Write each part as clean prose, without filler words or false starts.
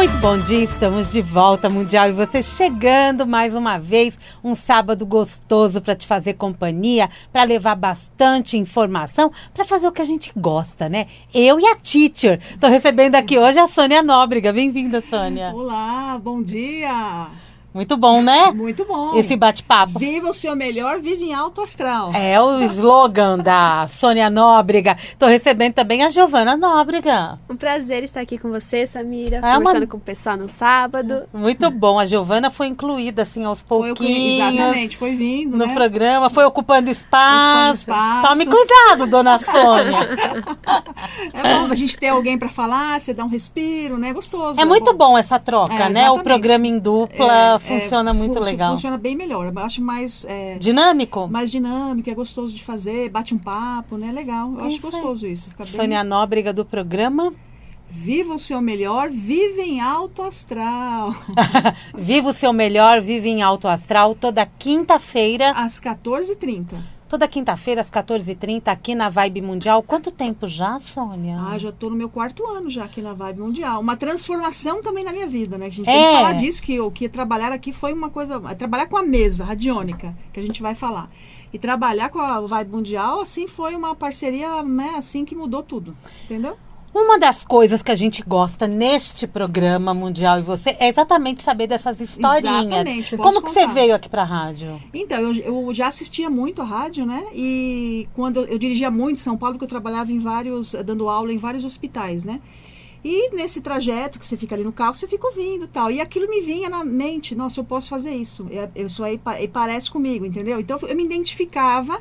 Muito bom dia, estamos de volta, Mundial, e você chegando mais uma vez, um sábado gostoso para te fazer companhia, para levar bastante informação, para fazer o que a gente gosta, né? Eu e a Teacher. Estou recebendo aqui hoje a Sônia Nóbrega. Bem-vinda, Sônia. Olá, bom dia. Muito bom, né? Muito bom. Esse bate-papo. Viva o seu melhor, vive em alto astral. É o slogan da Sônia Nóbrega. Estou recebendo também a Giovana Nóbrega. Um prazer estar aqui com você, Samira, conversando com o pessoal no sábado. Muito bom. A Giovana foi incluída, assim, aos pouquinhos. Exatamente, foi vindo, no né? programa, foi ocupando espaço. Tome cuidado, dona Sônia. É bom a gente ter alguém para falar, você dá um respiro, né? Gostoso. É muito bom essa troca, né? O programa em dupla funciona muito legal. Funciona bem melhor. Eu acho mais... dinâmico? Mais dinâmico, é gostoso de fazer, bate um papo, né? Legal. Eu acho gostoso isso. Fica bem... Sônia Nóbrega do programa... Viva o seu melhor, vive em alto astral. Viva o seu melhor, vive em alto astral, toda quinta-feira. Às 14h30. Toda quinta-feira, às 14h30, aqui na Vibe Mundial. Quanto tempo já, Sônia? Já estou no meu 4º ano já aqui na Vibe Mundial. Uma transformação também na minha vida, né? A gente tem que falar disso, que trabalhar aqui foi uma coisa... Trabalhar com a mesa radiônica, que a gente vai falar. E trabalhar com a Vibe Mundial, assim, foi uma parceria, né? Assim, que mudou tudo, entendeu? Uma das coisas que a gente gosta neste programa Mundial e você é exatamente saber dessas historinhas. Exatamente. Como que você veio aqui para a rádio? Então, eu já assistia muito a rádio, né? E quando eu dirigia muito em São Paulo, porque eu trabalhava dando aula em vários hospitais, né? E nesse trajeto que você fica ali no carro, você fica ouvindo e tal. E aquilo me vinha na mente, nossa, eu posso fazer isso. Isso aí parece comigo, entendeu? Então, eu me identificava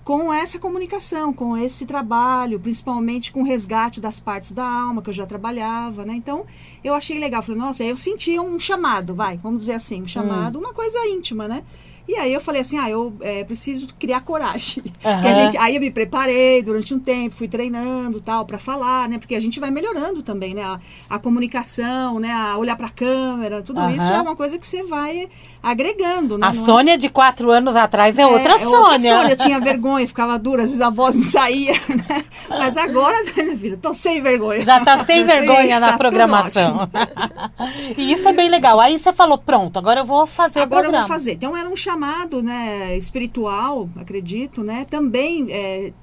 com essa comunicação, com esse trabalho, principalmente com o resgate das partes da alma, que eu já trabalhava, né? Então, eu achei legal. Falei, nossa, eu sentia um chamado, vamos dizer assim, um chamado, uma coisa íntima, né? E aí eu falei assim, eu preciso criar coragem. Aí eu me preparei durante um tempo, fui treinando tal, para falar, né? Porque a gente vai melhorando também, né? A comunicação, né? A olhar para a câmera, tudo isso é uma coisa que você vai agregando, né? A Sônia de 4 anos atrás é outra Sônia. Outra Sônia. Eu tinha vergonha, ficava dura, às vezes a voz não saía, né? Mas agora, minha filha, tô sem vergonha. Já tá sem vergonha na programação. E isso é bem legal. Aí você falou, pronto, agora eu vou fazer o programa. Agora eu vou fazer. Então era um chamado, né, espiritual, acredito, né? Também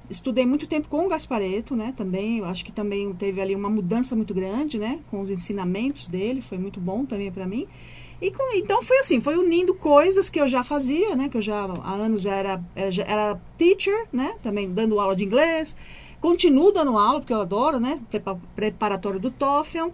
estudei muito tempo com o Gasparetto, né? Também, eu acho que também teve ali uma mudança muito grande, né? Com os ensinamentos dele, foi muito bom também para mim. Então foi assim, foi unindo coisas que eu já fazia, né? Que eu já há anos já era teacher, né? Também dando aula de inglês. Continuo dando aula, porque eu adoro, né? Preparatório do TOEFL.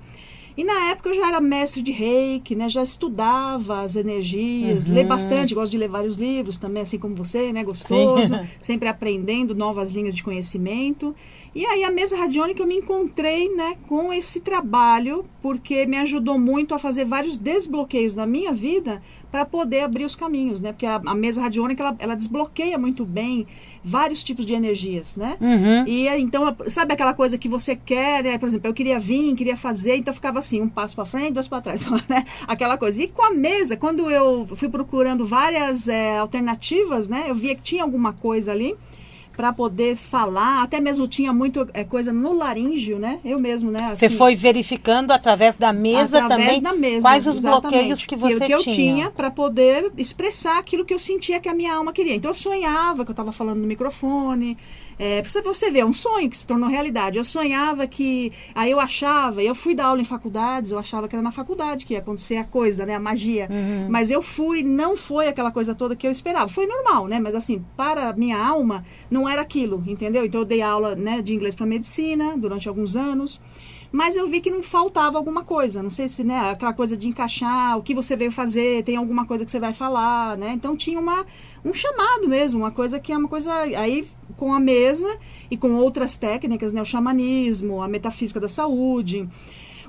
E na época eu já era mestre de Reiki, né? Já estudava as energias, leio bastante, gosto de ler vários livros também, assim como você, né? Gostoso, sempre aprendendo novas linhas de conhecimento. E aí a mesa radiônica eu me encontrei, né, com esse trabalho, porque me ajudou muito a fazer vários desbloqueios na minha vida para poder abrir os caminhos, né? Porque a mesa radiônica, ela desbloqueia muito bem vários tipos de energias, né? E então, sabe aquela coisa que você quer, né? Por exemplo, eu queria queria fazer, então ficava assim, um passo para frente, 2 para trás, né? Aquela coisa. E com a mesa, quando eu fui procurando várias alternativas, né? Eu via que tinha alguma coisa ali para poder falar, até mesmo tinha muito coisa no laríngeo, né? Eu mesmo, né? Assim, você foi verificando através da mesa também quais os bloqueios que você tinha. Que eu tinha para poder expressar aquilo que eu sentia que a minha alma queria. Então eu sonhava que eu estava falando no microfone. Você vê, é um sonho que se tornou realidade. Eu sonhava que... Aí eu achava... Eu fui dar aula em faculdades, eu achava que era na faculdade que ia acontecer a coisa, né? A magia. Mas não foi aquela coisa toda que eu esperava. Foi normal, né? Mas assim, para a minha alma, não era aquilo, entendeu? Então eu dei aula, né, de inglês para medicina durante alguns anos. Mas eu vi que não faltava alguma coisa. Não sei se, né, aquela coisa de encaixar, o que você veio fazer, tem alguma coisa que você vai falar, né? Então tinha um chamado mesmo, uma coisa que é uma coisa... Aí, com a mesa e com outras técnicas, né? O xamanismo, a metafísica da saúde,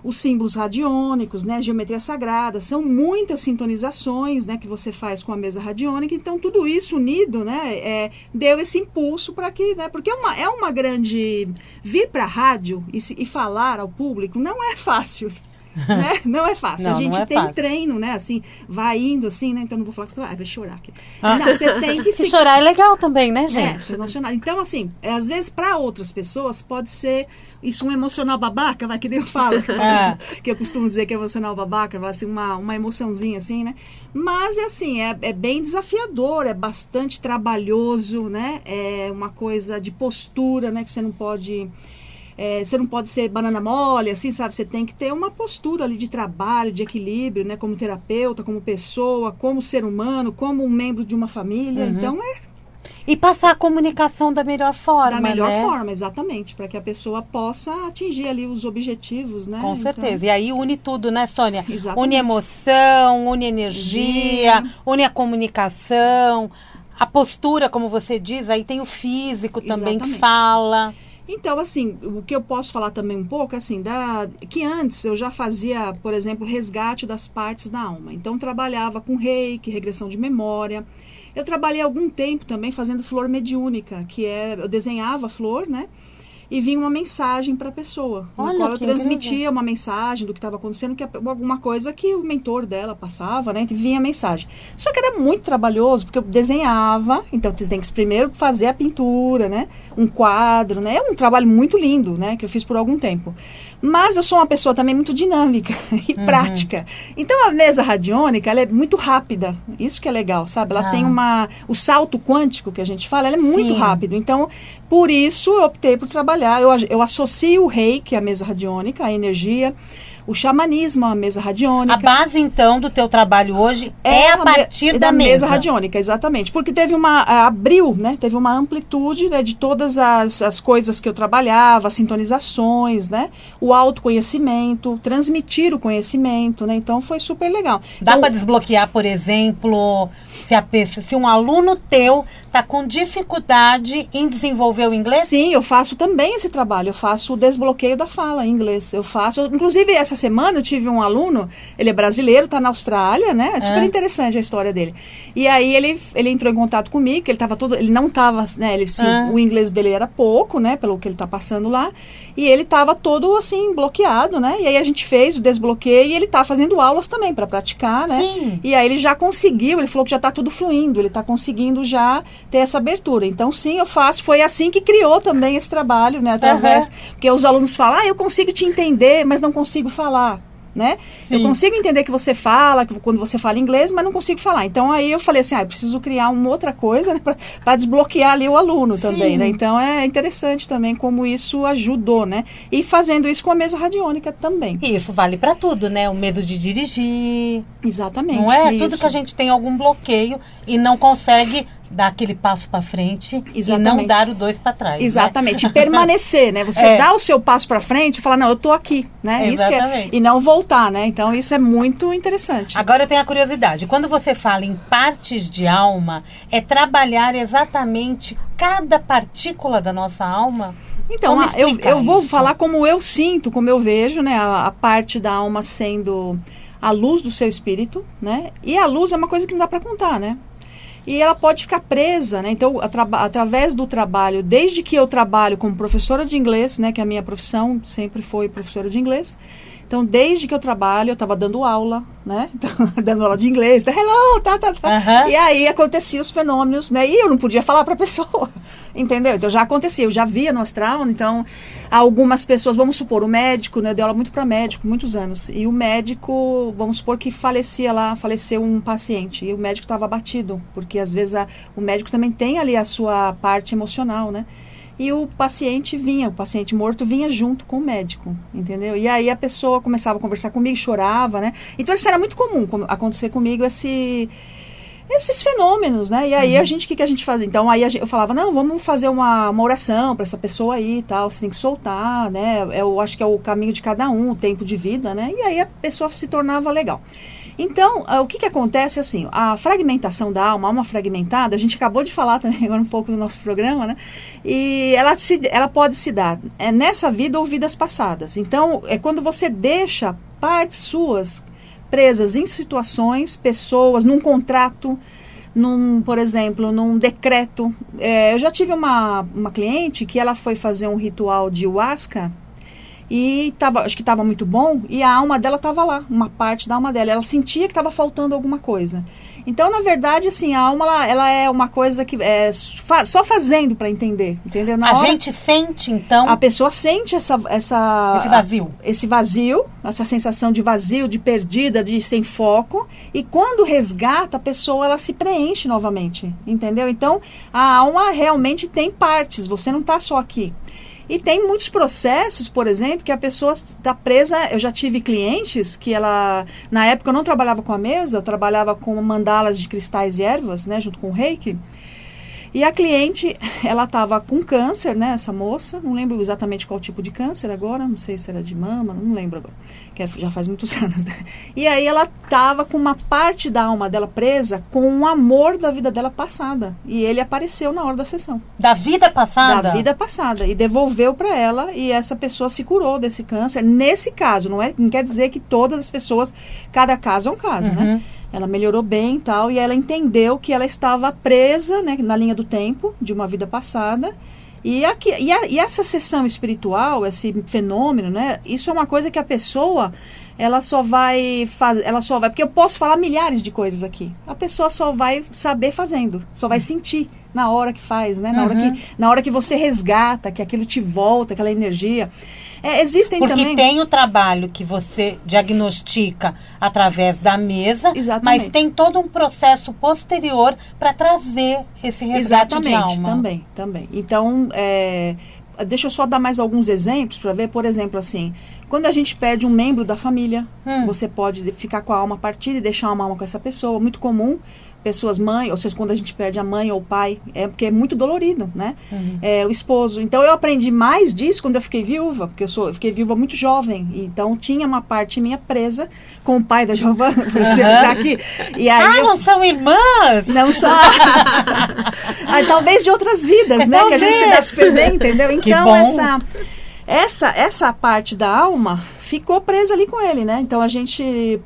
os símbolos radiônicos, né? A geometria sagrada, são muitas sintonizações, né? Que você faz com a mesa radiônica. Então, tudo isso unido, né? Deu esse impulso para que, né? Porque é uma grande... Vir para a rádio e falar ao público não é fácil. né? Não é fácil. Não, a gente não é tem fácil. treino, né? Assim, vai indo assim, né? Então não vou falar que você vai chorar aqui. Não, você tem que Se chorar é legal também, né, É, gente? emocionado. Então, assim, às vezes para outras pessoas pode ser isso um emocional babaca, vai que nem eu falo, que eu costumo dizer que é emocional babaca, vai assim, uma emoçãozinha assim, né? Mas é assim, é bem desafiador, é bastante trabalhoso, né? É uma coisa de postura, né? Que você não pode ser banana mole, assim, sabe? Você tem que ter uma postura ali de trabalho, de equilíbrio, né? Como terapeuta, como pessoa, como ser humano, como um membro de uma família. Então, E passar a comunicação da melhor forma, da melhor né? forma, exatamente, para que a pessoa possa atingir ali os objetivos, né? Com certeza. E aí une tudo, né, Sônia? Exatamente. Une emoção, une energia, une a comunicação, a postura, como você diz, aí tem o físico também que Exatamente. fala. Então, assim, o que eu posso falar também um pouco, assim, que antes eu já fazia, por exemplo, resgate das partes da alma. Então, trabalhava com reiki, regressão de memória. Eu trabalhei algum tempo também fazendo flor mediúnica, eu desenhava a flor, né? E vinha uma mensagem para a pessoa, na Olha, qual eu que transmitia incrível. uma mensagem do que estava acontecendo, alguma coisa que o mentor dela passava, né? E vinha a mensagem. Só que era muito trabalhoso, porque eu desenhava, então você tem que primeiro fazer a pintura, né? Um quadro, né? É um trabalho muito lindo, né? Que eu fiz por algum tempo. Mas eu sou uma pessoa também muito dinâmica e prática. Então a mesa radiônica, ela é muito rápida. Isso que é legal, sabe? Ela tem o salto quântico que a gente fala, ela é muito Sim. rápido. Então, por isso eu optei por trabalhar. Eu associo o reiki à mesa radiônica, a energia, o xamanismo à mesa radiônica. A base, então, do teu trabalho hoje é a partir da mesa. Radiônica, exatamente. Porque abriu, né? Teve uma amplitude, né, de todas as coisas que eu trabalhava, as sintonizações, né? O autoconhecimento, transmitir o conhecimento, né? Então foi super legal. Dá Então, para desbloquear, por exemplo, se um aluno teu está com dificuldade em desenvolver o inglês? Sim, eu faço também esse trabalho. Eu faço o desbloqueio da fala em inglês. Inclusive, essa semana eu tive um aluno, ele é brasileiro, está na Austrália, né? É super interessante a história dele. E aí ele entrou em contato comigo, que ele não estava, né? O inglês dele era pouco, né? Pelo que ele está passando lá. E ele estava todo assim, bloqueado, né? E aí a gente fez o desbloqueio e ele está fazendo aulas também para praticar, né? Sim. E aí ele já conseguiu, ele falou que já está tudo fluindo, ele está conseguindo já ter essa abertura. Então, sim, eu faço. Foi assim que criou também esse trabalho, né? Através. Porque os alunos falam, eu consigo te entender, mas não consigo falar. Né? Eu consigo entender que você fala, quando você fala inglês, mas não consigo falar. Então, aí eu falei assim, eu preciso criar uma outra coisa, né, para desbloquear ali o aluno também, né? Então, é interessante também como isso ajudou, né? E fazendo isso com a mesa radiônica também. E isso vale para tudo, né? O medo de dirigir. Exatamente. Não é? Isso. Tudo que a gente tem algum bloqueio e não consegue dar aquele passo para frente. Exatamente. E não dar o 2 para trás. Exatamente. Né? E permanecer, né? Você dá o seu passo para frente e falar, não, eu tô aqui, né? Exatamente. E não voltar, né? Então, isso é muito interessante. Agora eu tenho a curiosidade. Quando você fala em partes de alma, é trabalhar exatamente cada partícula da nossa alma? Então, Como explicar eu vou isso? falar como eu sinto, como eu vejo, né? A parte da alma sendo a luz do seu espírito, né? E a luz é uma coisa que não dá para contar, né? E ela pode ficar presa, né? Então, através do trabalho, desde que eu trabalho como professora de inglês, né? Que a minha profissão sempre foi professora de inglês. Então, desde que eu trabalho, eu estava dando aula, né? Então, dando aula de inglês, hello, tá. E aí aconteciam os fenômenos, né? E eu não podia falar para a pessoa, entendeu? Então, já acontecia, eu já via no astral, então, algumas pessoas, vamos supor, o médico, né? Eu dei aula muito para médico, muitos anos. E o médico, vamos supor que faleceu um paciente. E o médico estava abatido, porque às vezes o médico também tem ali a sua parte emocional, né? E o paciente morto vinha junto com o médico, entendeu? E aí a pessoa começava a conversar comigo, chorava, né? Então isso era muito comum acontecer comigo, esses fenômenos, né? E aí o que a gente fazia? Então aí eu falava, não, vamos fazer uma oração para essa pessoa aí e tal, você tem que soltar, né? Eu acho que é o caminho de cada um, o tempo de vida, né? E aí a pessoa se tornava legal. Então, o que acontece assim, a fragmentação da alma, a alma fragmentada, a gente acabou de falar também agora um pouco do nosso programa, né? E ela pode se dar nessa vida ou vidas passadas. Então, é quando você deixa partes suas presas em situações, pessoas, num contrato, por exemplo, num decreto. Eu já tive uma cliente que ela foi fazer um ritual de ayahuasca. e acho que estava muito bom, e a alma dela estava lá, uma parte da alma dela. Ela sentia que estava faltando alguma coisa. Então, na verdade, assim, a alma, ela é uma coisa que é só fazendo para entender, entendeu? A gente sente, então... A pessoa sente esse vazio. Esse vazio, essa sensação de vazio, de perdida, de sem foco. E quando resgata, a pessoa, ela se preenche novamente, entendeu? Então, a alma realmente tem partes, você não está só aqui. E tem muitos processos, por exemplo, que a pessoa está presa. Eu já tive clientes que na época eu não trabalhava com a mesa, eu trabalhava com mandalas de cristais e ervas, né, junto com o reiki. E a cliente, ela estava com câncer, né, essa moça, não lembro exatamente qual tipo de câncer agora, não sei se era de mama, não lembro agora, que já faz muitos anos, né? E aí ela estava com uma parte da alma dela presa com um amor da vida dela passada. E ele apareceu na hora da sessão. Da vida passada? Da vida passada. E devolveu para ela, e essa pessoa se curou desse câncer. Nesse caso, não quer dizer que todas as pessoas, cada caso é um caso, né? Ela melhorou bem e tal, e ela entendeu que ela estava presa, né, na linha do tempo de uma vida passada. E essa sessão espiritual, esse fenômeno, né, isso é uma coisa que a pessoa, ela só vai, porque eu posso falar milhares de coisas aqui. A pessoa só vai saber fazendo, só vai sentir na hora que faz, né, na hora que você resgata, que aquilo te volta, aquela energia. Existem porque também... Porque tem o trabalho que você diagnostica através da mesa, exatamente, mas tem todo um processo posterior para trazer esse resgate de alma. Também. Então, deixa eu só dar mais alguns exemplos para ver, por exemplo, assim, quando a gente perde um membro da família, você pode ficar com a alma partida e deixar uma alma com essa pessoa, muito comum. Pessoas, mãe, ou seja, quando a gente perde a mãe ou o pai, porque é muito dolorido, né? O esposo. Então, eu aprendi mais disso quando eu fiquei viúva, porque eu fiquei viúva muito jovem. Então, tinha uma parte minha presa com o pai da Giovana, por exemplo, aqui. E aí não são irmãs? Não só. Talvez de outras vidas, né? Que a gente se dá super bem, entendeu? Então, essa parte da alma ficou presa ali com ele, né? Então a gente,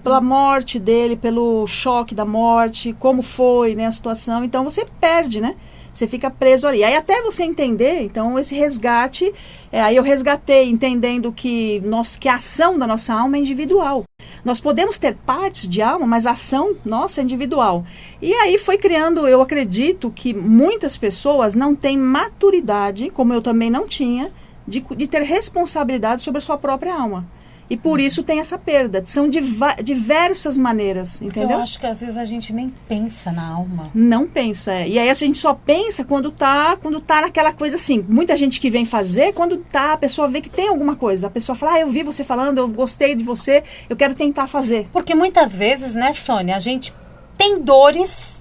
pela morte dele, pelo choque da morte, como foi, né, a situação, então você perde, né? Você fica preso ali. Aí até você entender, então esse resgate, aí eu resgatei entendendo que a ação da nossa alma é individual. Nós podemos ter partes de alma, mas a ação nossa é individual. E aí foi criando, eu acredito que muitas pessoas não têm maturidade, como eu também não tinha, de ter responsabilidade sobre a sua própria alma. E por isso tem essa perda. São diversas maneiras, entendeu? Eu acho que às vezes a gente nem pensa na alma. Não pensa, E aí a gente só pensa quando tá naquela coisa assim. Muita gente que vem fazer, a pessoa vê que tem alguma coisa. A pessoa fala, eu vi você falando, eu gostei de você, eu quero tentar fazer. Porque muitas vezes, né, Sônia, a gente tem dores...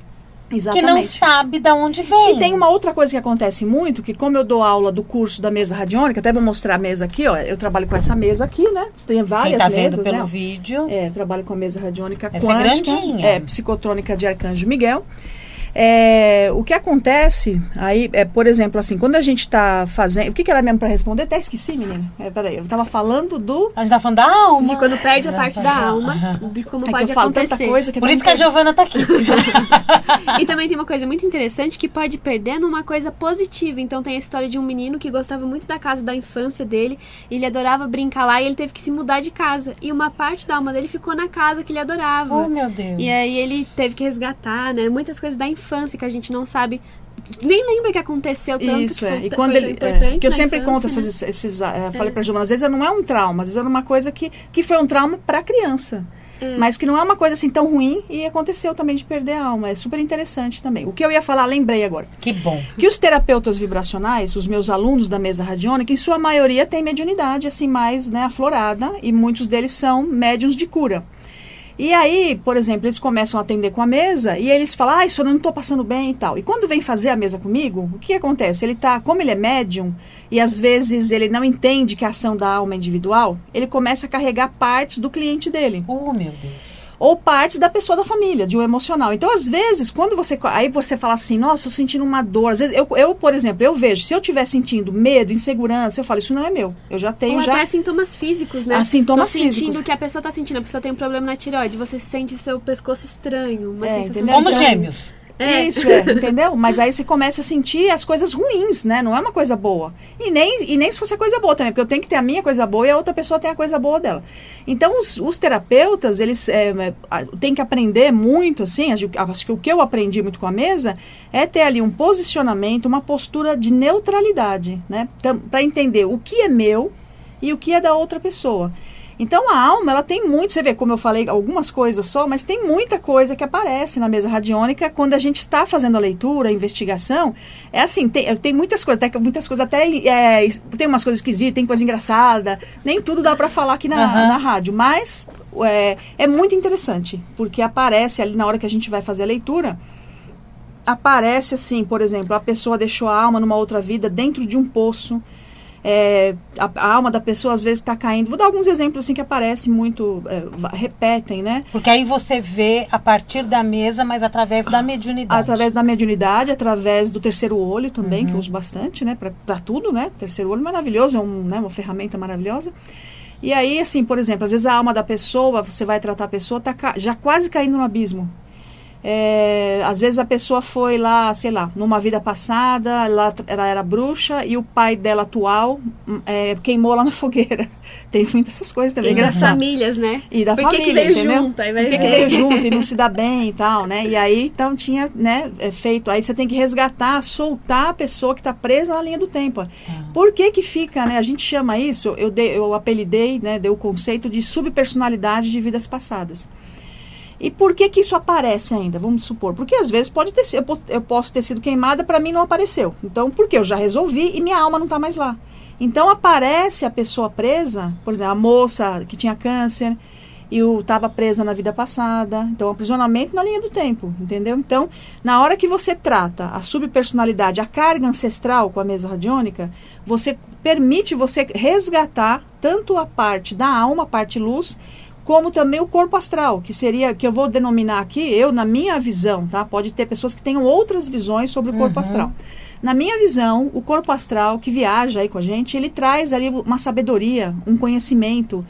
Exatamente. Que não sabe de onde vem. E tem uma outra coisa que acontece muito, que como eu dou aula do curso da mesa radiônica, até vou mostrar a mesa aqui, ó. Eu trabalho com essa mesa aqui, né? Você tem várias mesas, vendo pelo né? vídeo. Eu trabalho com a mesa radiônica essa quântica. É grandinha. Psicotrônica de Arcanjo Miguel. O que acontece aí, por exemplo, assim, quando a gente está fazendo... O que era mesmo para responder? Eu até esqueci, menina. Peraí, eu estava falando do... A gente está falando da alma. De quando perde a parte da alma, de como pode acontecer. Tanta coisa que por isso que a Giovana está aqui. E também tem uma coisa muito interessante que pode perder numa coisa positiva. Então tem a história de um menino que gostava muito da casa da infância dele, ele adorava brincar lá e ele teve que se mudar de casa. E uma parte da alma dele ficou na casa que ele adorava. Oh, meu Deus. E aí ele teve que resgatar, né? Muitas coisas da infância que a gente não sabe, nem lembra que aconteceu tanto. Isso, que foi, e quando foi importante. Que eu sempre conto infância, esses falei pra Giovana, às vezes não é um trauma, às vezes é uma coisa que foi um trauma pra criança. Mas que não é uma coisa assim tão ruim e aconteceu também de perder a alma. É super interessante também. O que eu ia falar, lembrei agora. Que bom. Que os terapeutas vibracionais, os meus alunos da mesa radiônica, em sua maioria têm mediunidade assim mais, né, aflorada, e muitos deles são médiuns de cura. E aí, por exemplo, eles começam a atender com a mesa e eles falam, isso eu não estou passando bem e tal. E quando vem fazer a mesa comigo, o que acontece? Como ele é médium e às vezes ele não entende que a ação da alma é individual, ele começa a carregar partes do cliente dele. Oh, meu Deus. Ou partes da pessoa da família, de um emocional. Então, às vezes, quando você fala assim, nossa, eu sentindo uma dor. Às vezes, eu, por exemplo, eu vejo, se eu estiver sentindo medo, insegurança, eu falo, isso não é meu. Eu já tenho. Ou até sintomas físicos, né? Sintomas físicos. Sentindo o que a pessoa está sentindo. A pessoa tem um problema na tireoide, você sente seu pescoço estranho, uma sensação como gêmeos. Isso, entendeu? Mas aí você começa a sentir as coisas ruins, né? Não é uma coisa boa. E nem se fosse a coisa boa também, porque eu tenho que ter a minha coisa boa e a outra pessoa tem a coisa boa dela. Então, os terapeutas, eles têm que aprender muito, assim, acho que o que eu aprendi muito com a mesa é ter ali um posicionamento, uma postura de neutralidade, né? Para entender o que é meu e o que é da outra pessoa. Então, a alma, ela tem muito, você vê, como eu falei, algumas coisas só, mas tem muita coisa que aparece na mesa radiônica quando a gente está fazendo a leitura, a investigação. É assim, tem muitas coisas até, tem umas coisas esquisitas, tem coisa engraçada, nem tudo dá para falar aqui na rádio, mas é muito interessante, porque aparece ali na hora que a gente vai fazer a leitura, aparece assim, por exemplo, a pessoa deixou a alma numa outra vida dentro de um poço. A alma da pessoa às vezes está caindo. Vou dar alguns exemplos assim que aparecem muito, repetem, né? Porque aí você vê a partir da mesa, mas através da mediunidade. Através da mediunidade, através do terceiro olho também, que eu uso bastante, né? Para tudo, né? Terceiro olho maravilhoso, uma ferramenta maravilhosa. E aí, assim, por exemplo, às vezes a alma da pessoa, você vai tratar a pessoa, está já quase caindo no abismo. Às vezes a pessoa foi lá, sei lá, numa vida passada, ela era bruxa e o pai dela atual queimou lá na fogueira. Tem muitas essas coisas também, engraçado. E das famílias, né? E da família, que veio entendeu? junto, aí vai Por que veio junto e não se dá bem e tal, né? E aí, então, tinha, né, feito, aí você tem que resgatar, soltar a pessoa que está presa na linha do tempo. Por que fica, né? A gente chama isso, eu apelidei, né, dei o conceito de subpersonalidade de vidas passadas. E por que isso aparece ainda? Vamos supor. Porque às vezes pode ter sido, eu posso ter sido queimada, para mim não apareceu. Então, porque eu já resolvi e minha alma não está mais lá. Então, aparece a pessoa presa, por exemplo, a moça que tinha câncer e estava presa na vida passada. Então, aprisionamento na linha do tempo, entendeu? Então, na hora que você trata a subpersonalidade, a carga ancestral com a mesa radiônica, você permite você resgatar tanto a parte da alma, a parte luz, como também o corpo astral, que seria, que eu vou denominar aqui, eu na minha visão, tá? Pode ter pessoas que tenham outras visões sobre o corpo astral. Na minha visão, o corpo astral que viaja aí com a gente, ele traz ali uma sabedoria, um conhecimento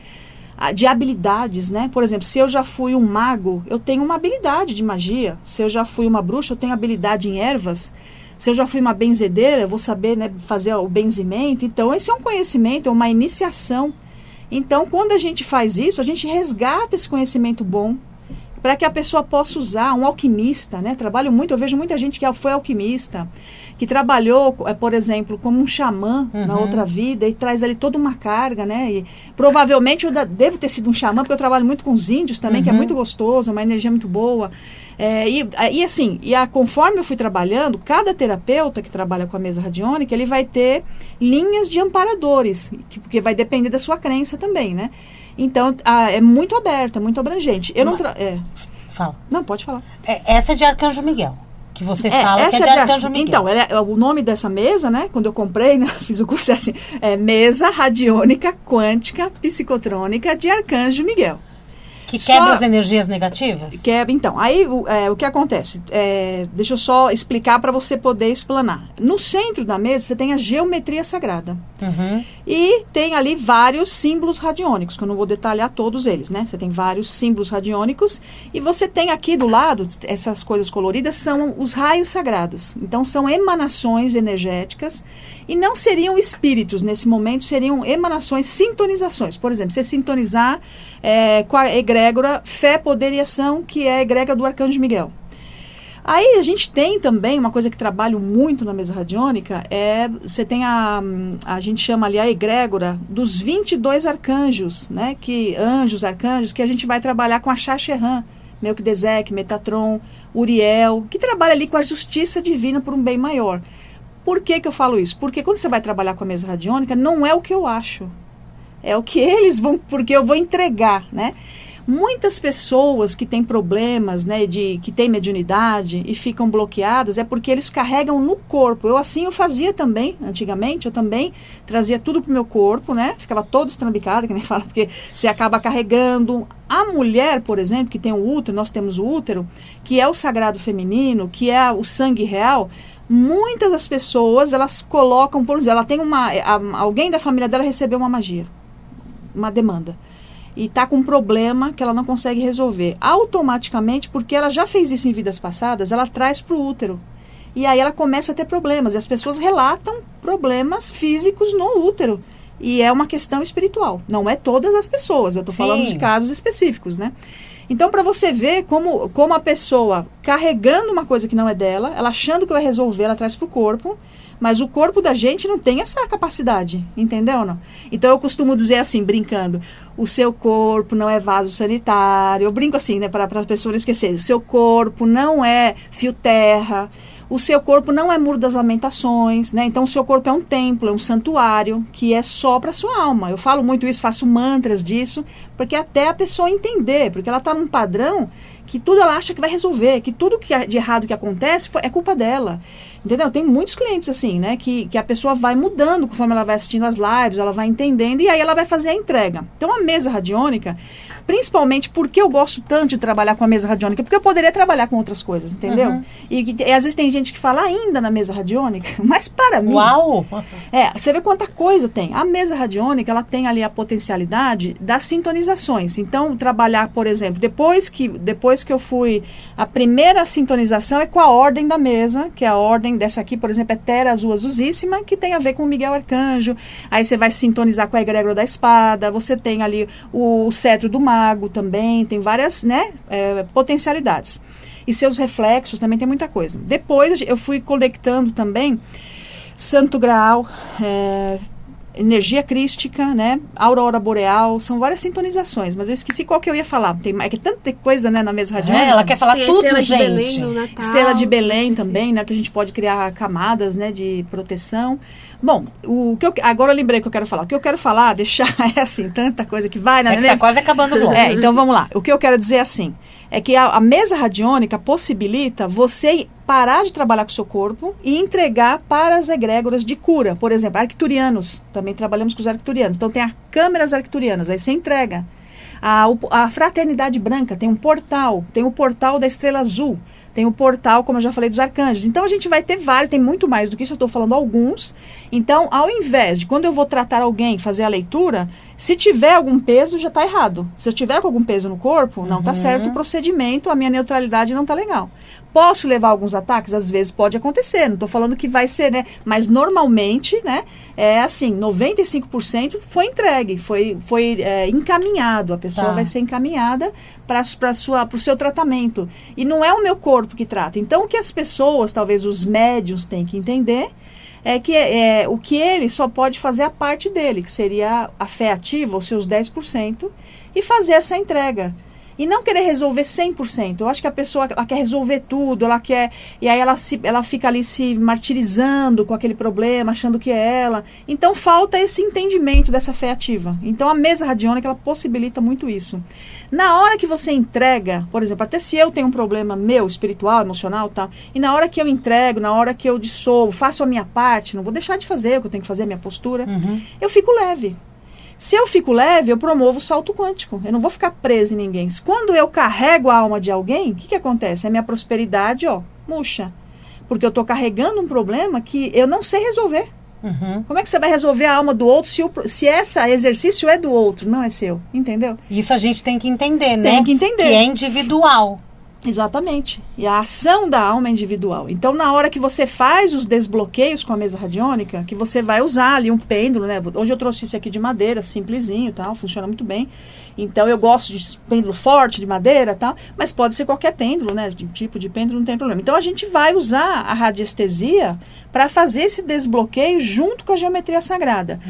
de habilidades, né? Por exemplo, se eu já fui um mago, eu tenho uma habilidade de magia. Se eu já fui uma bruxa, eu tenho habilidade em ervas. Se eu já fui uma benzedeira, eu vou saber, né, fazer o benzimento. Então, esse é um conhecimento, é uma iniciação. Então, quando a gente faz isso, a gente resgata esse conhecimento bom para que a pessoa possa usar. Um alquimista, né? Eu vejo muita gente que foi alquimista, que trabalhou, por exemplo, como um xamã na outra vida e traz ali toda uma carga, né? E provavelmente eu devo ter sido um xamã, porque eu trabalho muito com os índios também, que é muito gostoso, uma energia muito boa. Conforme eu fui trabalhando, cada terapeuta que trabalha com a mesa radiônica, ele vai ter linhas de amparadores, porque vai depender da sua crença também, né? Então, é muito aberta, muito abrangente. Fala. Não, pode falar. Essa é de Arcanjo Miguel, que você fala que é de Arcanjo Miguel. Então, o nome dessa mesa, né, quando eu comprei, né, fiz o curso assim, Mesa Radiônica Quântica Psicotrônica de Arcanjo Miguel. Que quebra as energias negativas? Então, aí o que acontece? Deixa eu só explicar para você poder explanar. No centro da mesa, você tem a geometria sagrada. E tem ali vários símbolos radiônicos, que eu não vou detalhar todos eles, né? Você tem vários símbolos radiônicos. E você tem aqui do lado, essas coisas coloridas, são os raios sagrados. Então, são emanações energéticas. E não seriam espíritos, nesse momento, seriam emanações, sintonizações. Por exemplo, você sintonizar com a egrégora Fé, Poder e Ação, que é a egrégora do Arcanjo Miguel. Aí a gente tem também uma coisa que trabalho muito na mesa radiônica, você tem a gente chama ali a egrégora dos 22 arcanjos, né? Arcanjos, que a gente vai trabalhar com a Xaxerã, Melquisedeque, Metatron, Uriel, que trabalha ali com a justiça divina por um bem maior. Por que eu falo isso? Porque quando você vai trabalhar com a mesa radiônica, não é o que eu acho. É o que eles vão, porque eu vou entregar, né? Muitas pessoas que têm problemas, né, que têm mediunidade e ficam bloqueadas, é porque eles carregam no corpo. Eu fazia também, antigamente, eu também trazia tudo pro meu corpo, né? Ficava todo estrambicada, que nem fala, porque você acaba carregando. A mulher, por exemplo, que tem o útero, nós temos o útero, que é o sagrado feminino, que é o sangue real. Muitas das pessoas, elas colocam, por exemplo, ela tem alguém da família dela recebeu uma magia, uma demanda. e está com um problema que ela não consegue resolver. Automaticamente, porque ela já fez isso em vidas passadas, ela traz para o útero. E aí ela começa a ter problemas. E as pessoas relatam problemas físicos no útero. E é uma questão espiritual. Não é todas as pessoas. Eu estou falando de casos específicos, né? Então, para você ver como a pessoa carregando uma coisa que não é dela, ela achando que vai resolver, ela traz para o corpo. Mas o corpo da gente não tem essa capacidade, entendeu ou não? Então eu costumo dizer assim, brincando, o seu corpo não é vaso sanitário. Eu brinco assim, né, para as pessoas não esquecerem. O seu corpo não é fio terra. O seu corpo não é muro das lamentações, né? Então o seu corpo é um templo, é um santuário, que é só para a sua alma. Eu falo muito isso, faço mantras disso, porque até a pessoa entender, porque ela está num padrão que tudo ela acha que vai resolver, que tudo de errado que acontece é culpa dela. Entendeu? Tem muitos clientes assim, né? Que a pessoa vai mudando conforme ela vai assistindo as lives, ela vai entendendo e aí ela vai fazer a entrega. Então a mesa radiônica, principalmente porque eu gosto tanto de trabalhar com a mesa radiônica, porque eu poderia trabalhar com outras coisas, entendeu? Uhum. E às vezes tem gente que fala ainda na mesa radiônica, mas para mim... Uau! Você vê quanta coisa tem. A mesa radiônica, ela tem ali a potencialidade das sintonizações. Então, trabalhar, por exemplo, depois que eu fui... A primeira sintonização é com a ordem da mesa, que é a ordem dessa aqui, por exemplo, é Tera Azul Azulzíssima, que tem a ver com o Miguel Arcanjo. Aí você vai sintonizar com a egrégora da espada, você tem ali o cetro do mago também, tem várias, né, potencialidades. E seus reflexos também tem muita coisa. Depois eu fui conectando também Santo Graal, energia crística, né, aurora boreal, são várias sintonizações, mas eu esqueci qual que eu ia falar. É que tanta coisa, né, na mesa radiônica. Ela quer falar tem tudo, Estrela gente. De Belém no Natal, Estrela de Belém também, né, que a gente pode criar camadas, né, de proteção. Bom, agora eu lembrei que eu quero falar. O que eu quero falar, deixar assim, tanta coisa que vai, né? Que tá quase acabando o bloco. Então vamos lá. O que eu quero dizer assim, é que a mesa radiônica possibilita você parar de trabalhar com o seu corpo e entregar para as egrégoras de cura. Por exemplo, arcturianos. Também trabalhamos com os arcturianos. Então tem as câmeras arcturianas, aí você entrega. A fraternidade branca tem um portal, tem o portal da estrela azul. Tem o portal, como eu já falei, dos arcanjos. Então, a gente vai ter vários, tem muito mais do que isso, eu estou falando alguns. Então, ao invés de, quando eu vou tratar alguém, fazer a leitura, se tiver algum peso, já está errado. Se eu tiver com algum peso no corpo, não está certo o procedimento, a minha neutralidade não está legal. Posso levar alguns ataques? Às vezes pode acontecer, não estou falando que vai ser, né? Mas, normalmente, né, é assim, 95% foi entregue, foi encaminhado. A pessoa vai ser encaminhada para o seu tratamento. E não é o meu corpo que trata. Então, o que as pessoas, talvez os médiuns, têm que entender é que o que ele só pode fazer a parte dele, que seria a fé ativa, os seus 10%, e fazer essa entrega. E não querer resolver 100%. Eu acho que a pessoa ela quer resolver tudo, ela quer... E aí ela fica ali se martirizando com aquele problema, achando que é ela. Então, falta esse entendimento dessa fé ativa. Então, a mesa radiônica, ela possibilita muito isso. Na hora que você entrega, por exemplo, até se eu tenho um problema meu, espiritual, emocional, tal, e na hora que eu entrego, na hora que eu dissolvo, faço a minha parte, não vou deixar de fazer o que eu tenho que fazer, a minha postura, eu fico leve. Se eu fico leve, eu promovo o salto quântico. Eu não vou ficar preso em ninguém. Quando eu carrego a alma de alguém, o que acontece? A minha prosperidade, murcha. Porque eu estou carregando um problema que eu não sei resolver. Como é que você vai resolver a alma do outro se esse exercício é do outro, não é seu? Entendeu? Isso a gente tem que entender, né? Tem que entender. Que é individual. Exatamente. E a ação da alma é individual. Então, na hora que você faz os desbloqueios com a mesa radiônica, que você vai usar ali um pêndulo, né? Hoje eu trouxe esse aqui de madeira, simplesinho, tal, funciona muito bem. Então, eu gosto de pêndulo forte, de madeira, tal, mas pode ser qualquer pêndulo, né? De tipo de pêndulo, não tem problema. Então, a gente vai usar a radiestesia para fazer esse desbloqueio junto com a geometria sagrada.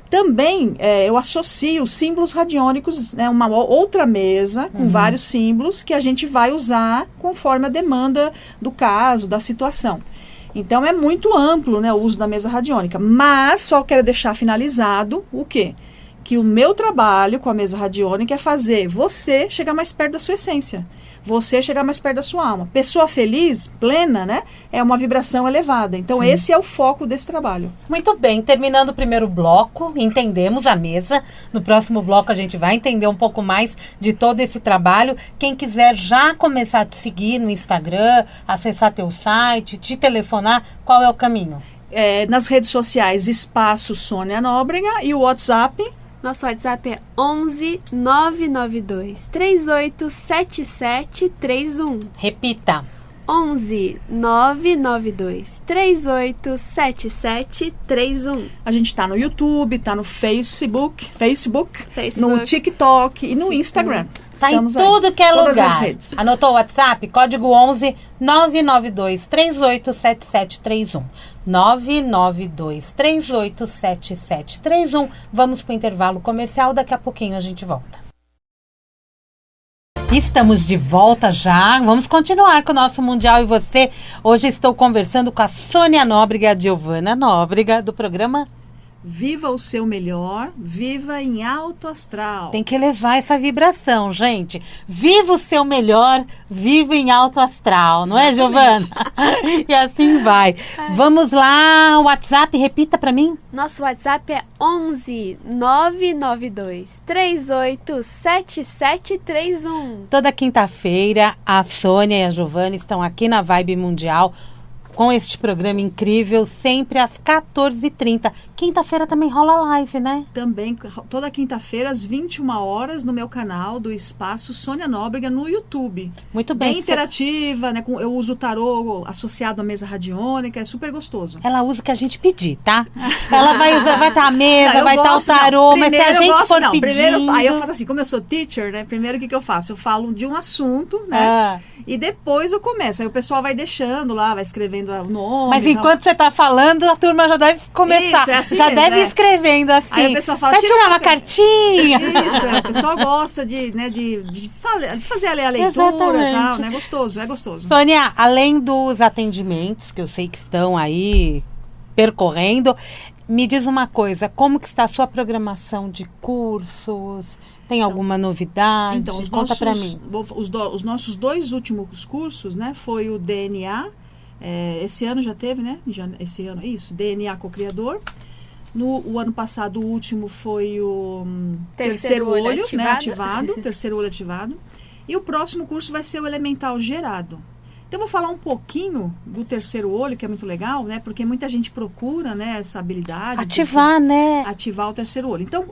Também, eu associo símbolos radiônicos, né, uma outra mesa com vários símbolos que a gente vai usar conforme a demanda do caso, da situação. Então, é muito amplo, né, o uso da mesa radiônica. Mas, só quero deixar finalizado o quê? Que o meu trabalho com a mesa radiônica é fazer você chegar mais perto da sua essência. Você chegar mais perto da sua alma. Pessoa feliz, plena, né? É uma vibração elevada. Então, esse é o foco desse trabalho. Muito bem. Terminando o primeiro bloco, entendemos a mesa. No próximo bloco, a gente vai entender um pouco mais de todo esse trabalho. Quem quiser já começar a te seguir no Instagram, acessar teu site, te telefonar, qual é o caminho? Nas redes sociais, Espaço Sônia Nóbrega e o WhatsApp Nosso WhatsApp é 11 992 3877 31. Repita. 11 992 3877 31. A gente está no YouTube, está no Facebook, no TikTok e no Instagram. Tá em Estamos aí, tudo que é todas lugar. as redes. Anotou o WhatsApp? Código 11 992 387731. 992 387731. Vamos para o intervalo comercial, daqui a pouquinho a gente volta. Estamos de volta já, vamos continuar com o nosso Mundial e Você. Hoje estou conversando com a Sônia Nóbrega e a Giovana Nóbrega do programa Viva o seu melhor, viva em alto astral. Tem que levar essa vibração, gente. Viva o seu melhor, viva em alto astral, não Exatamente. é, Giovana? E assim vai. Vamos lá, o WhatsApp, repita para mim. Nosso WhatsApp é 11 992 387731. Toda quinta-feira, a Sônia e a Giovana estão aqui na Vibe Mundial com este programa incrível, sempre às 14h30. Quinta-feira também rola live, né? Também, toda quinta-feira, às 21 horas, no meu canal do Espaço Sônia Nóbrega, no YouTube. Muito bem. Bem interativa, né? Eu uso o tarô associado à mesa radiônica, é super gostoso. Ela usa o que a gente pedir, tá? Ela vai usar, vai estar a mesa, Não, vai estar o tarô, mas se a gente for pedindo... Primeiro, aí eu faço assim, como eu sou teacher, né? Primeiro, o que eu faço? Eu falo de um assunto, né? E depois eu começo. Aí o pessoal vai deixando lá, vai escrevendo o nome. Mas enquanto você tá falando, a turma já deve começar. Isso, é assim já mesmo, deve né? escrevendo assim. Aí o pessoal fala, vai tirar uma cartinha. Isso, o pessoal gosta de fazer a leitura e tal, né? É gostoso. Sônia, além dos atendimentos, que eu sei que estão aí percorrendo, me diz uma coisa, como que está a sua programação de cursos? Tem alguma novidade? Então, conta para mim. Os nossos 2 últimos cursos, né? Foi o DNA, esse ano já teve, né? Esse ano, isso, DNA Co-Criador. O ano passado, o último foi o terceiro olho ativado. Né? Ativado, terceiro olho ativado. E o próximo curso vai ser o elemental gerado. Então, eu vou falar um pouquinho do terceiro olho, que é muito legal, né? Porque muita gente procura, né, essa habilidade. Ativar, né? Ativar o terceiro olho. Então,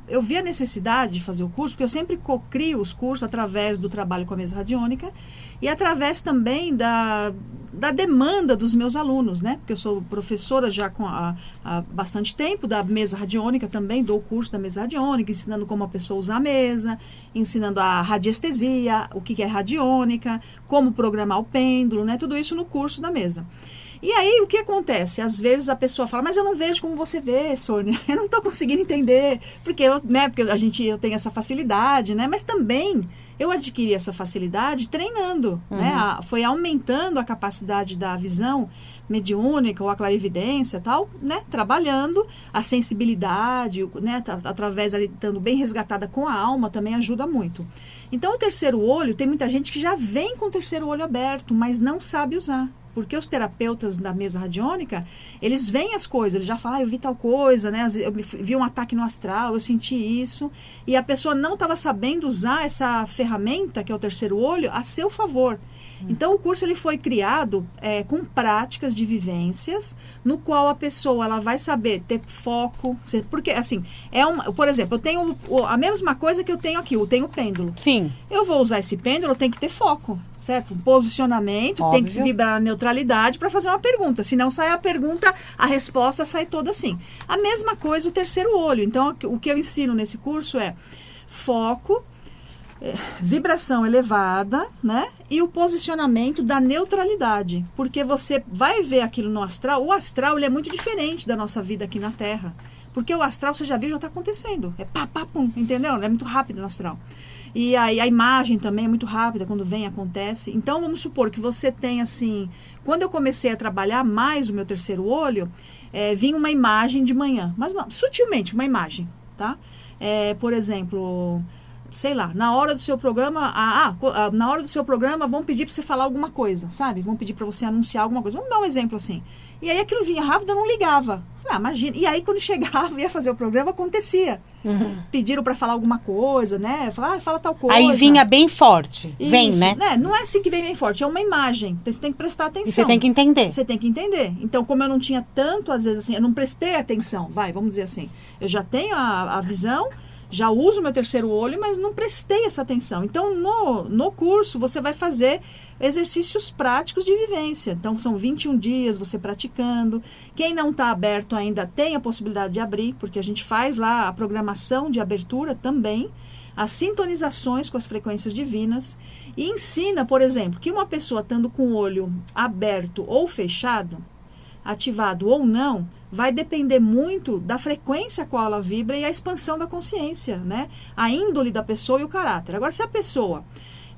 eu vi a necessidade de fazer o curso, porque eu sempre cocrio os cursos através do trabalho com a mesa radiônica e através também da demanda dos meus alunos, né? Porque eu sou professora já há bastante tempo da mesa radiônica também, dou o curso da mesa radiônica, ensinando como a pessoa usa a mesa, ensinando a radiestesia, o que é radiônica, como programar o pêndulo, né? Tudo isso no curso da mesa. E aí, o que acontece? Às vezes a pessoa fala, mas eu não vejo como você vê, Sônia. Eu não estou conseguindo entender. Porque eu tenho essa facilidade, né? Mas também eu adquiri essa facilidade treinando, né? Foi aumentando a capacidade da visão mediúnica ou a clarividência, tal, né? Trabalhando a sensibilidade, né? Através ali, estando bem resgatada com a alma, também ajuda muito. Então, o terceiro olho, tem muita gente que já vem com o terceiro olho aberto, mas não sabe usar. Porque os terapeutas da mesa radiônica, eles veem as coisas, eles já falam, eu vi tal coisa, né? Eu vi um ataque no astral, eu senti isso. E a pessoa não estava sabendo usar essa ferramenta, que é o terceiro olho, a seu favor. Então, o curso ele foi criado com práticas de vivências, no qual a pessoa ela vai saber ter foco. Porque, assim, por exemplo, eu tenho a mesma coisa que eu tenho aqui, eu tenho o pêndulo. Sim. Eu vou usar esse pêndulo, eu tenho que ter foco, certo? Um posicionamento, óbvio. tem que vibrar a neutralidade para fazer uma pergunta. Se não sai a pergunta, a resposta sai toda assim. A mesma coisa o terceiro olho. Então, o que eu ensino nesse curso é foco, vibração elevada, né? E o posicionamento da neutralidade. Porque você vai ver aquilo no astral. O astral ele é muito diferente da nossa vida aqui na Terra. Porque o astral, você já viu, já está acontecendo. É pá, pá, pum, entendeu? É muito rápido no astral. E aí a imagem também é muito rápida, quando vem, acontece. Então, vamos supor que você tem, assim... Quando eu comecei a trabalhar mais o meu terceiro olho, vinha uma imagem de manhã. Mas sutilmente, uma imagem, tá? Por exemplo... sei lá, na hora do seu programa, na hora do seu programa vão pedir para você falar alguma coisa, sabe? Vão pedir para você anunciar alguma coisa. Vamos dar um exemplo assim. E aí aquilo vinha rápido, eu não ligava. Imagina. E aí quando chegava, ia fazer o programa, acontecia. Pediram para falar alguma coisa, né? Fala tal coisa. Aí vinha bem forte. Isso, vem, né? Não é assim que vem bem forte, é uma imagem. Então você tem que prestar atenção. E você tem que entender. Você tem que entender. Então, como eu não tinha tanto, às vezes assim, eu não prestei atenção, vamos dizer assim. Eu já tenho a visão, já uso meu terceiro olho, mas não prestei essa atenção. Então, no curso, você vai fazer exercícios práticos de vivência. Então, são 21 dias você praticando. Quem não está aberto ainda tem a possibilidade de abrir, porque a gente faz lá a programação de abertura também, as sintonizações com as frequências divinas, e ensina, por exemplo, que uma pessoa estando com o olho aberto ou fechado, ativado ou não, vai depender muito da frequência a qual ela vibra e a expansão da consciência, né? A índole da pessoa e o caráter. Agora, se a pessoa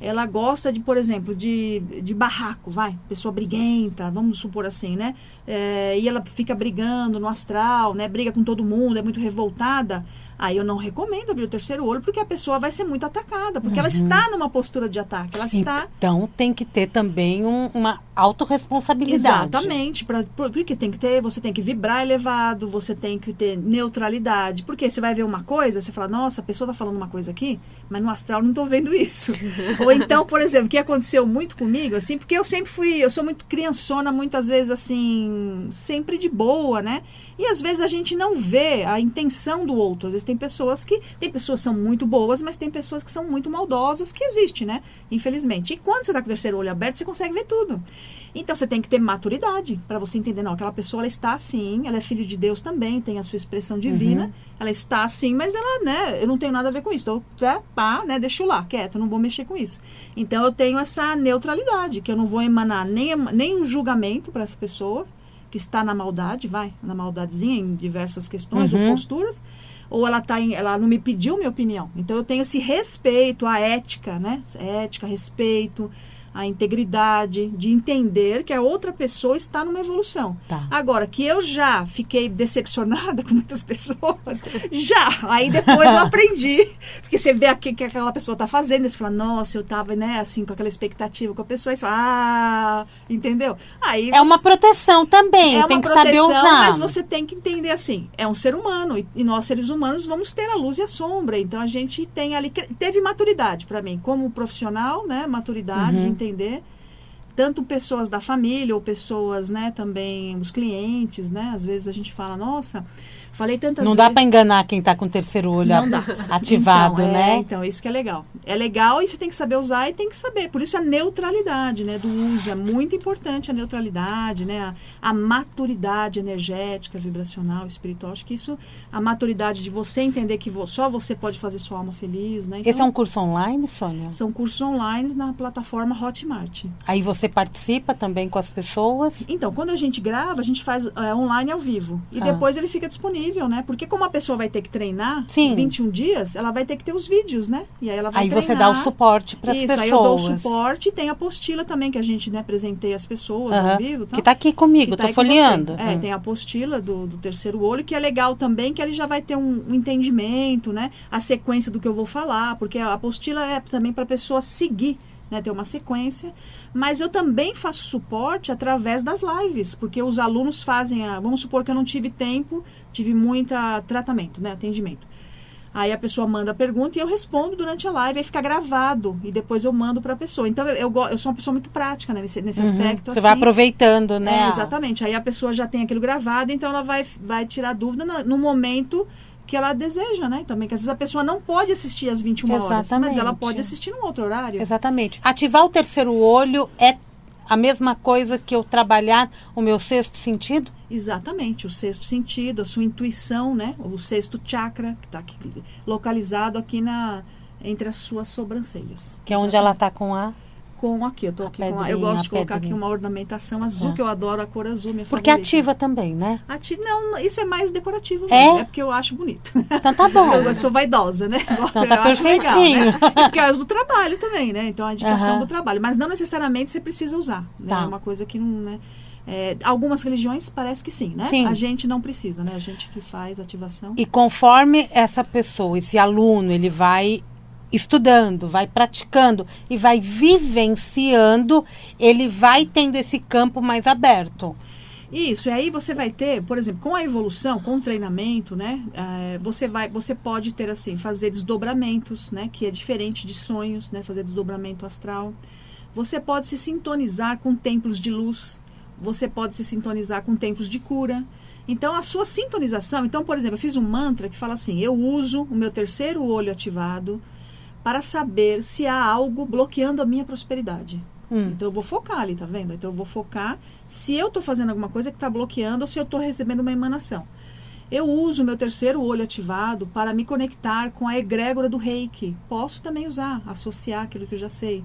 ela gosta de, por exemplo, de barraco, pessoa briguenta, vamos supor assim, né? E ela fica brigando no astral, né? Briga com todo mundo, é muito revoltada. Aí eu não recomendo abrir o terceiro olho, porque a pessoa vai ser muito atacada, porque ela está numa postura de ataque, ela está... Então tem que ter também uma autorresponsabilidade. Exatamente, porque tem que ter, você tem que vibrar elevado, você tem que ter neutralidade, porque você vai ver uma coisa, você fala, nossa, a pessoa está falando uma coisa aqui, mas no astral não estou vendo isso. Ou então, por exemplo, o que aconteceu muito comigo, assim, porque eu sou muito criançona, muitas vezes assim, sempre de boa, né? E às vezes a gente não vê a intenção do outro. Às vezes tem pessoas que são muito boas, mas tem pessoas que são muito maldosas, que existe, né? Infelizmente. E quando você está com o terceiro olho aberto, você consegue ver tudo. Então você tem que ter maturidade para você entender, não, aquela pessoa ela está assim, ela é filho de Deus também, tem a sua expressão divina, ela está assim, mas ela, né, eu não tenho nada a ver com isso. Então, deixa eu lá, quieto, eu não vou mexer com isso. Então eu tenho essa neutralidade, que eu não vou emanar nem um julgamento para essa pessoa que está na maldade, na maldadezinha em diversas questões ou posturas, ou ela não me pediu minha opinião. Então eu tenho esse respeito à ética, né? Ética, respeito, a integridade, de entender que a outra pessoa está numa evolução. Tá. Agora, que eu já fiquei decepcionada com muitas pessoas, aí depois eu aprendi, porque você vê o que aquela pessoa está fazendo, e você fala, nossa, eu estava, né, assim, com aquela expectativa com a pessoa, e você fala, entendeu? Aí uma proteção também, tem que saber usar. Mas você tem que entender assim, é um ser humano, e nós seres humanos vamos ter a luz e a sombra, então a gente tem ali, teve maturidade para mim, como profissional, né, maturidade de entender, tanto pessoas da família ou pessoas, né, também os clientes, né, às vezes a gente fala, nossa, falei tantas vezes... Não dá para enganar quem está com o terceiro olho ativado, então, né? Então, isso que é legal. É legal e você tem que saber usar e tem que saber. Por isso a neutralidade, né, do uso. É muito importante a neutralidade, né? A maturidade energética, vibracional, espiritual. Acho que isso, a maturidade de você entender que só você pode fazer sua alma feliz, né? Então, esse é um curso online, Sônia? São cursos online na plataforma Hotmart. Aí você participa também com as pessoas? Então, quando a gente grava, a gente faz online ao vivo. E depois ele fica disponível, né? Porque como a pessoa vai ter que treinar 21 dias, ela vai ter que ter os vídeos, né? E aí ela vai treinar. Você dá o suporte para as pessoas. Isso, aí eu dou o suporte e tem a apostila também, que a gente, né, presenteia as pessoas ao vivo. Tá? Que tá aqui comigo, tô folheando. Tem a apostila do terceiro olho, que é legal também, que ele já vai ter um entendimento, né? A sequência do que eu vou falar, porque a apostila é também para a pessoa seguir, né, ter uma sequência, mas eu também faço suporte através das lives, porque os alunos fazem, vamos supor que eu não tive tempo, tive muito tratamento, né, atendimento. Aí a pessoa manda a pergunta e eu respondo durante a live, aí fica gravado, e depois eu mando para a pessoa. Então, eu sou uma pessoa muito prática, né, nesse aspecto. Você vai aproveitando, né? Exatamente. Aí a pessoa já tem aquilo gravado, então ela vai tirar dúvida no momento que ela deseja, né? Também, que às vezes a pessoa não pode assistir às 21 horas, mas ela pode assistir num outro horário. Exatamente. Ativar o terceiro olho é a mesma coisa que eu trabalhar o meu sexto sentido? Exatamente, o sexto sentido, a sua intuição, né? O sexto chakra, que está aqui, localizado aqui entre as suas sobrancelhas. Que é onde ela está com aqui, eu tô aqui com eu gosto de colocar aqui uma ornamentação azul, que eu adoro a cor azul, minha porque favorita. ativa também, né? Não, isso é mais decorativo mesmo, é porque eu acho bonito. Então tá bom. Eu sou vaidosa, né? Então tá perfeitinho. Legal, né? Porque é as do trabalho também, né? Então a indicação do trabalho, mas não necessariamente você precisa usar, né? É uma coisa que não, né? Algumas religiões parece que sim, né? Sim. A gente não precisa, né? A gente que faz ativação. E conforme essa pessoa, esse aluno, ele vai estudando, vai praticando e vai vivenciando, ele vai tendo esse campo mais aberto. Isso, e aí você vai ter, por exemplo, com a evolução, com o treinamento, né, você pode ter assim, fazer desdobramentos, né, que é diferente de sonhos, né, fazer desdobramento astral. Você pode se sintonizar com templos de luz, você pode se sintonizar com templos de cura. Então, a sua sintonização, então, por exemplo, eu fiz um mantra que fala assim, eu uso o meu terceiro olho ativado para saber se há algo bloqueando a minha prosperidade. Então, eu vou focar ali, tá vendo? Então, eu vou focar se eu estou fazendo alguma coisa que está bloqueando ou se eu estou recebendo uma emanação. Eu uso o meu terceiro olho ativado para me conectar com a egrégora do Reiki. Posso também usar, associar aquilo que eu já sei.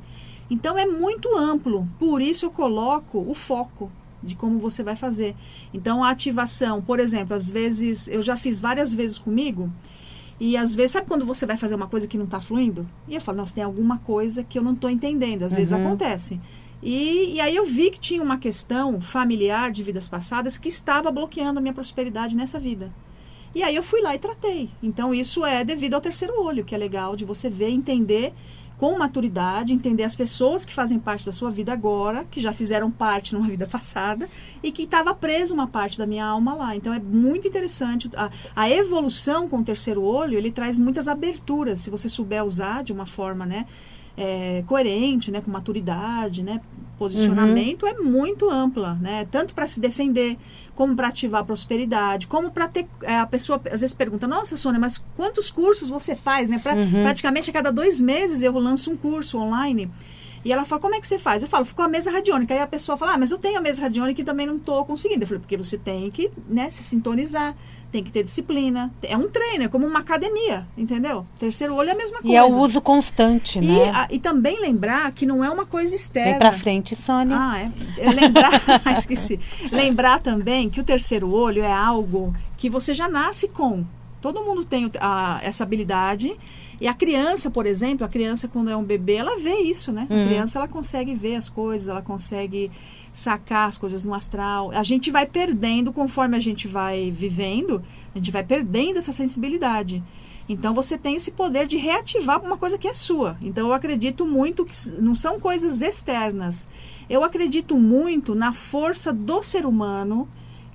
Então, é muito amplo. Por isso, eu coloco o foco de como você vai fazer. Então, a ativação, por exemplo, às vezes, eu já fiz várias vezes comigo, e às vezes, sabe quando você vai fazer uma coisa que não está fluindo? E eu falo, nossa, tem alguma coisa que eu não estou entendendo. Às vezes acontece. E aí eu vi que tinha uma questão familiar de vidas passadas que estava bloqueando a minha prosperidade nessa vida. E aí eu fui lá e tratei. Então, isso é devido ao terceiro olho, que é legal de você ver, entender com maturidade, entender as pessoas que fazem parte da sua vida agora, que já fizeram parte numa vida passada, e que estava preso uma parte da minha alma lá. Então, é muito interessante. A evolução com o terceiro olho, ele traz muitas aberturas, se você souber usar de uma forma, né, coerente, né, com maturidade, né, posicionamento, é muito ampla, né, tanto para se defender, como para ativar a prosperidade, como para ter, a pessoa às vezes pergunta, nossa, Sônia, mas quantos cursos você faz, né, praticamente a cada 2 meses eu lanço um curso online. E ela fala, como é que você faz? Eu falo, ficou a mesa radiônica. Aí a pessoa fala, mas eu tenho a mesa radiônica e também não estou conseguindo. Eu falei, porque você tem que, né, se sintonizar, tem que ter disciplina. É um treino, é como uma academia, entendeu? Terceiro olho é a mesma coisa. E é o uso constante, né? E também lembrar que não é uma coisa externa. Vem pra frente, Sônia. Lembrar, esqueci. Lembrar também que o terceiro olho é algo que você já nasce com. Todo mundo tem essa habilidade. E a criança, por exemplo, a criança quando é um bebê, ela vê isso, né? A criança, ela consegue ver as coisas, ela consegue sacar as coisas no astral. A gente vai perdendo, conforme a gente vai vivendo, a gente vai perdendo essa sensibilidade. Então, você tem esse poder de reativar uma coisa que é sua. Então, eu acredito muito que não são coisas externas. Eu acredito muito na força do ser humano,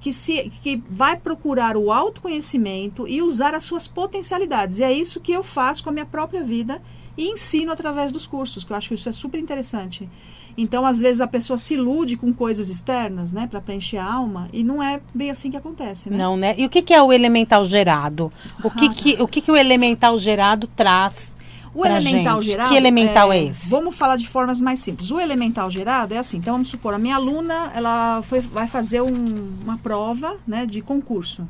que vai procurar o autoconhecimento e usar as suas potencialidades. E é isso que eu faço com a minha própria vida e ensino através dos cursos, que eu acho que isso é super interessante. Então, às vezes, a pessoa se ilude com coisas externas, né, para preencher a alma, e não é bem assim que acontece, né? Não, né? E o que é o elemental gerado? O que o elemental gerado traz? O elemental gerado, que elemental é esse? Vamos falar de formas mais simples. O elemental gerado é assim, então vamos supor, a minha aluna, ela vai fazer uma prova, né, de concurso.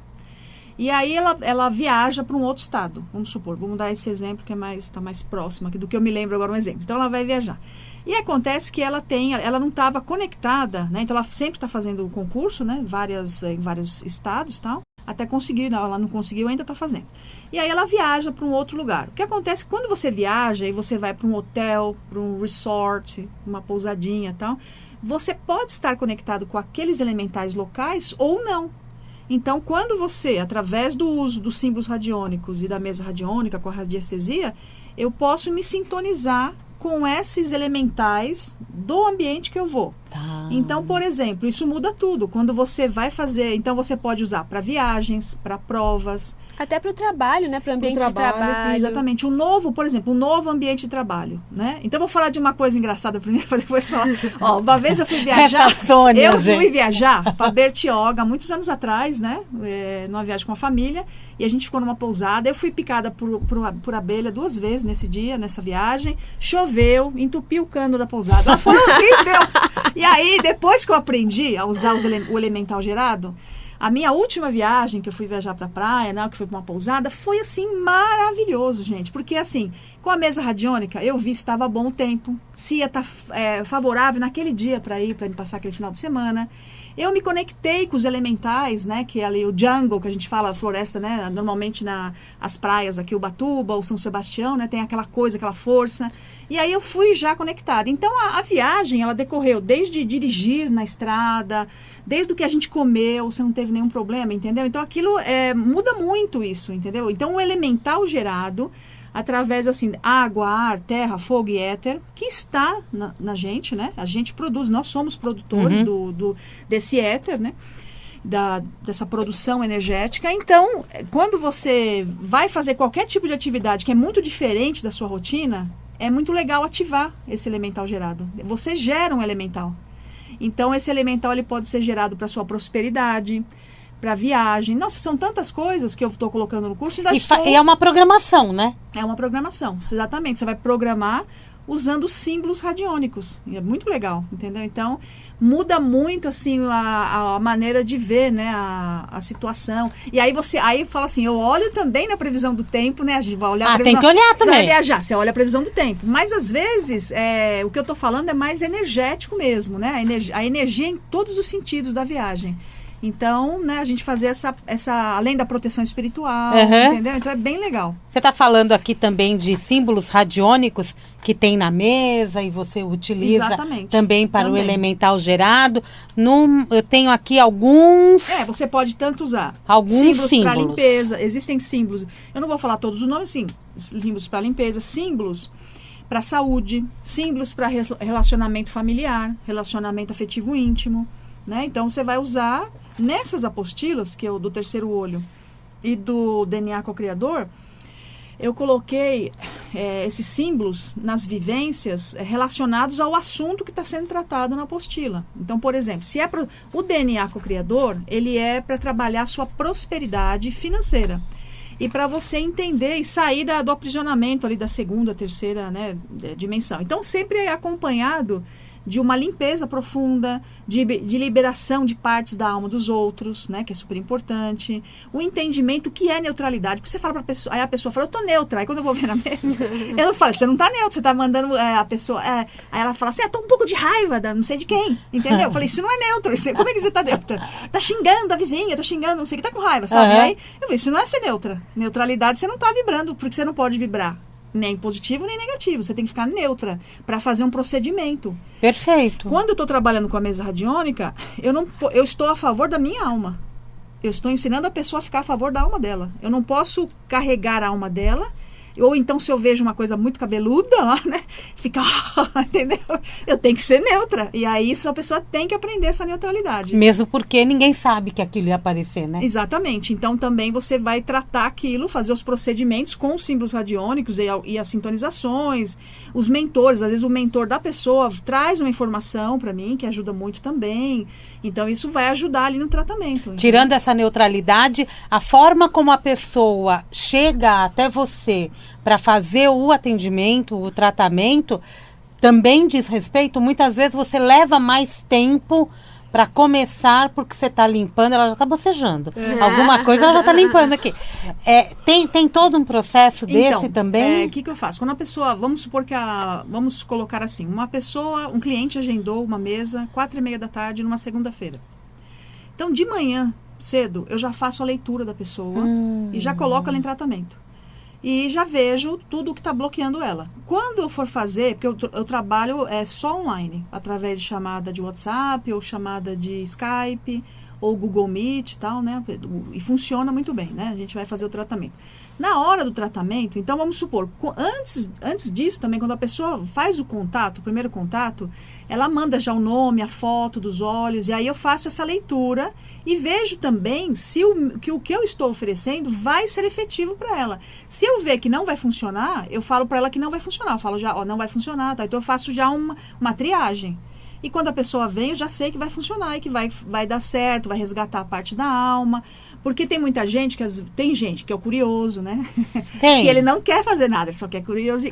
E aí ela viaja para um outro estado, vamos supor, vamos dar esse exemplo que está mais próximo aqui do que eu me lembro agora um exemplo. Então ela vai viajar. E acontece que ela não estava conectada, né, então ela sempre está fazendo o concurso, né, em vários estados e tal. Até conseguir, ela não conseguiu, ainda está fazendo. E aí ela viaja para um outro lugar. O que acontece quando você viaja e você vai para um hotel, para um resort, uma pousadinha e tal, você pode estar conectado com aqueles elementais locais ou não. Então, quando você, através do uso dos símbolos radiônicos e da mesa radiônica, com a radiestesia, eu posso me sintonizar com esses elementais do ambiente que eu vou. Tá. Então, por exemplo, isso muda tudo. Quando você vai fazer, então você pode usar para viagens, para provas. Até para o trabalho, né? Para o ambiente de trabalho. Exatamente. Por exemplo, um novo ambiente de trabalho, né? Então, eu vou falar de uma coisa engraçada primeiro, para depois falar. Uma vez eu fui viajar. Fui viajar para Bertioga, muitos anos atrás, né? Numa viagem com a família. E a gente ficou numa pousada. Eu fui picada por abelha 2 vezes nesse dia, nessa viagem. Choveu, entupiu o cano da pousada. Ela foi horrível. E aí, depois que eu aprendi a usar o elemental gerado, a minha última viagem, que eu fui viajar para a praia, né, que foi para uma pousada, foi assim maravilhoso, gente. Porque assim, com a mesa radiônica, eu vi se estava bom o tempo, se ia estar favorável naquele dia para me passar aquele final de semana. Eu me conectei com os elementais, né, que é ali o jungle, que a gente fala, a floresta, né, normalmente as praias aqui, Ubatuba ou São Sebastião, né, tem aquela coisa, aquela força. E aí eu fui já conectada. Então, a viagem, ela decorreu desde dirigir na estrada, desde o que a gente comeu, você não teve nenhum problema, entendeu? Então, aquilo muda muito isso, entendeu? Então, o elemental gerado, através, assim, água, ar, terra, fogo e éter, que está na gente, né? A gente produz, nós somos produtores desse éter, né? Dessa produção energética. Então, quando você vai fazer qualquer tipo de atividade que é muito diferente da sua rotina, é muito legal ativar esse elemental gerado. Você gera um elemental. Então, esse elemental ele pode ser gerado para sua prosperidade, para viagem. Nossa, são tantas coisas que eu estou colocando no curso. E é uma programação, né? É uma programação, exatamente. Você vai programar usando símbolos radiônicos. E é muito legal, entendeu? Então, muda muito, assim, a maneira de ver, né, a situação. E aí aí fala assim, eu olho também na previsão do tempo, né? A gente vai olhar a previsão. Tem que olhar também. Você vai viajar, você olha a previsão do tempo. Mas, às vezes, o que eu estou falando é mais energético mesmo, né? A energia em todos os sentidos da viagem. Então, né, a gente fazer além da proteção espiritual, entendeu? Então é bem legal. Você está falando aqui também de símbolos radiônicos que tem na mesa e você utiliza também para o elemental gerado. Eu tenho aqui alguns... você pode tanto usar símbolos para limpeza. Existem símbolos, eu não vou falar todos os nomes, sim. Símbolos para limpeza, símbolos para saúde, símbolos para relacionamento familiar, relacionamento afetivo íntimo, né? Então, você vai usar... Nessas apostilas, que é o do terceiro olho e do DNA co-criador, eu coloquei esses símbolos nas vivências relacionados ao assunto que está sendo tratado na apostila. Então, por exemplo, se o DNA co-criador, ele é para trabalhar a sua prosperidade financeira. E para você entender e sair do aprisionamento ali da segunda, terceira, né, dimensão. Então, sempre é acompanhado de uma limpeza profunda, de liberação de partes da alma dos outros, né, que é super importante. O entendimento que é neutralidade. Porque você fala para a pessoa, aí a pessoa fala, eu tô neutra. Aí quando eu vou ver na mesa, eu falo, você não tá neutra, você tá mandando a pessoa... aí ela fala assim, tô um pouco de raiva, não sei de quem, entendeu? Eu falei, isso não é neutro, como é que você tá neutra? Tá xingando a vizinha, tá xingando, não sei o que, tá com raiva, sabe? Aí eu falei, isso não é ser neutra. Neutralidade, você não tá vibrando, porque você não pode vibrar nem positivo nem negativo. Você tem que ficar neutra para fazer um procedimento. Perfeito. Quando eu estou trabalhando com a mesa radiônica, eu estou a favor da minha alma. Eu estou ensinando a pessoa a ficar a favor da alma dela. Eu não posso carregar a alma dela. Ou então, se eu vejo uma coisa muito cabeluda lá, né? Fica, entendeu? Eu tenho que ser neutra. E aí, a pessoa tem que aprender essa neutralidade. Mesmo porque ninguém sabe que aquilo ia aparecer, né? Exatamente. Então, também você vai tratar aquilo, fazer os procedimentos com os símbolos radiônicos e as sintonizações, os mentores. Às vezes, o mentor da pessoa traz uma informação para mim, que ajuda muito também. Então, isso vai ajudar ali no tratamento. Tirando essa neutralidade, a forma como a pessoa chega até você para fazer o atendimento, o tratamento, também diz respeito. Muitas vezes você leva mais tempo para começar, porque você está limpando, ela já está bocejando. Alguma coisa ela já está limpando aqui. Tem todo um processo desse também? O que eu faço? Quando a pessoa, vamos supor vamos colocar assim, um cliente agendou uma mesa 4:30 da tarde numa segunda-feira. Então, de manhã, cedo, eu já faço a leitura da pessoa e já coloco ela em tratamento. E já vejo tudo o que está bloqueando ela. Quando eu for fazer, porque eu trabalho só online, através de chamada de WhatsApp, ou chamada de Skype, ou Google Meet e tal, né? E funciona muito bem, né? A gente vai fazer o tratamento. Na hora do tratamento, então vamos supor, antes disso também, quando a pessoa faz o primeiro contato, ela manda já o nome, a foto dos olhos, e aí eu faço essa leitura e vejo também se o que eu estou oferecendo vai ser efetivo para ela. Se eu ver que não vai funcionar, eu falo para ela que não vai funcionar. Eu falo já, não vai funcionar, tá? Então eu faço já uma triagem. E quando a pessoa vem, eu já sei que vai funcionar e que vai dar certo, vai resgatar a parte da alma. Porque tem muita gente tem gente que é o curioso, né? Tem. Que ele não quer fazer nada, ele só quer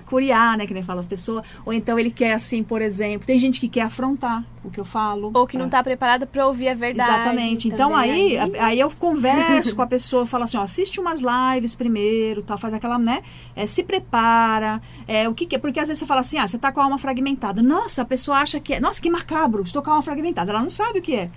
curiar, né? Que nem fala a pessoa. Ou então ele quer, assim, por exemplo, tem gente que quer afrontar o que eu falo. Ou que não está preparada para ouvir a verdade. Exatamente. Então aí eu converso com a pessoa, falo assim, assiste umas lives primeiro, tal, faz aquela, né? Se prepara. O que é? Porque às vezes você fala assim, você está com a alma fragmentada. Nossa, a pessoa acha que nossa, que macabro, estou com a alma fragmentada. Ela não sabe o que é.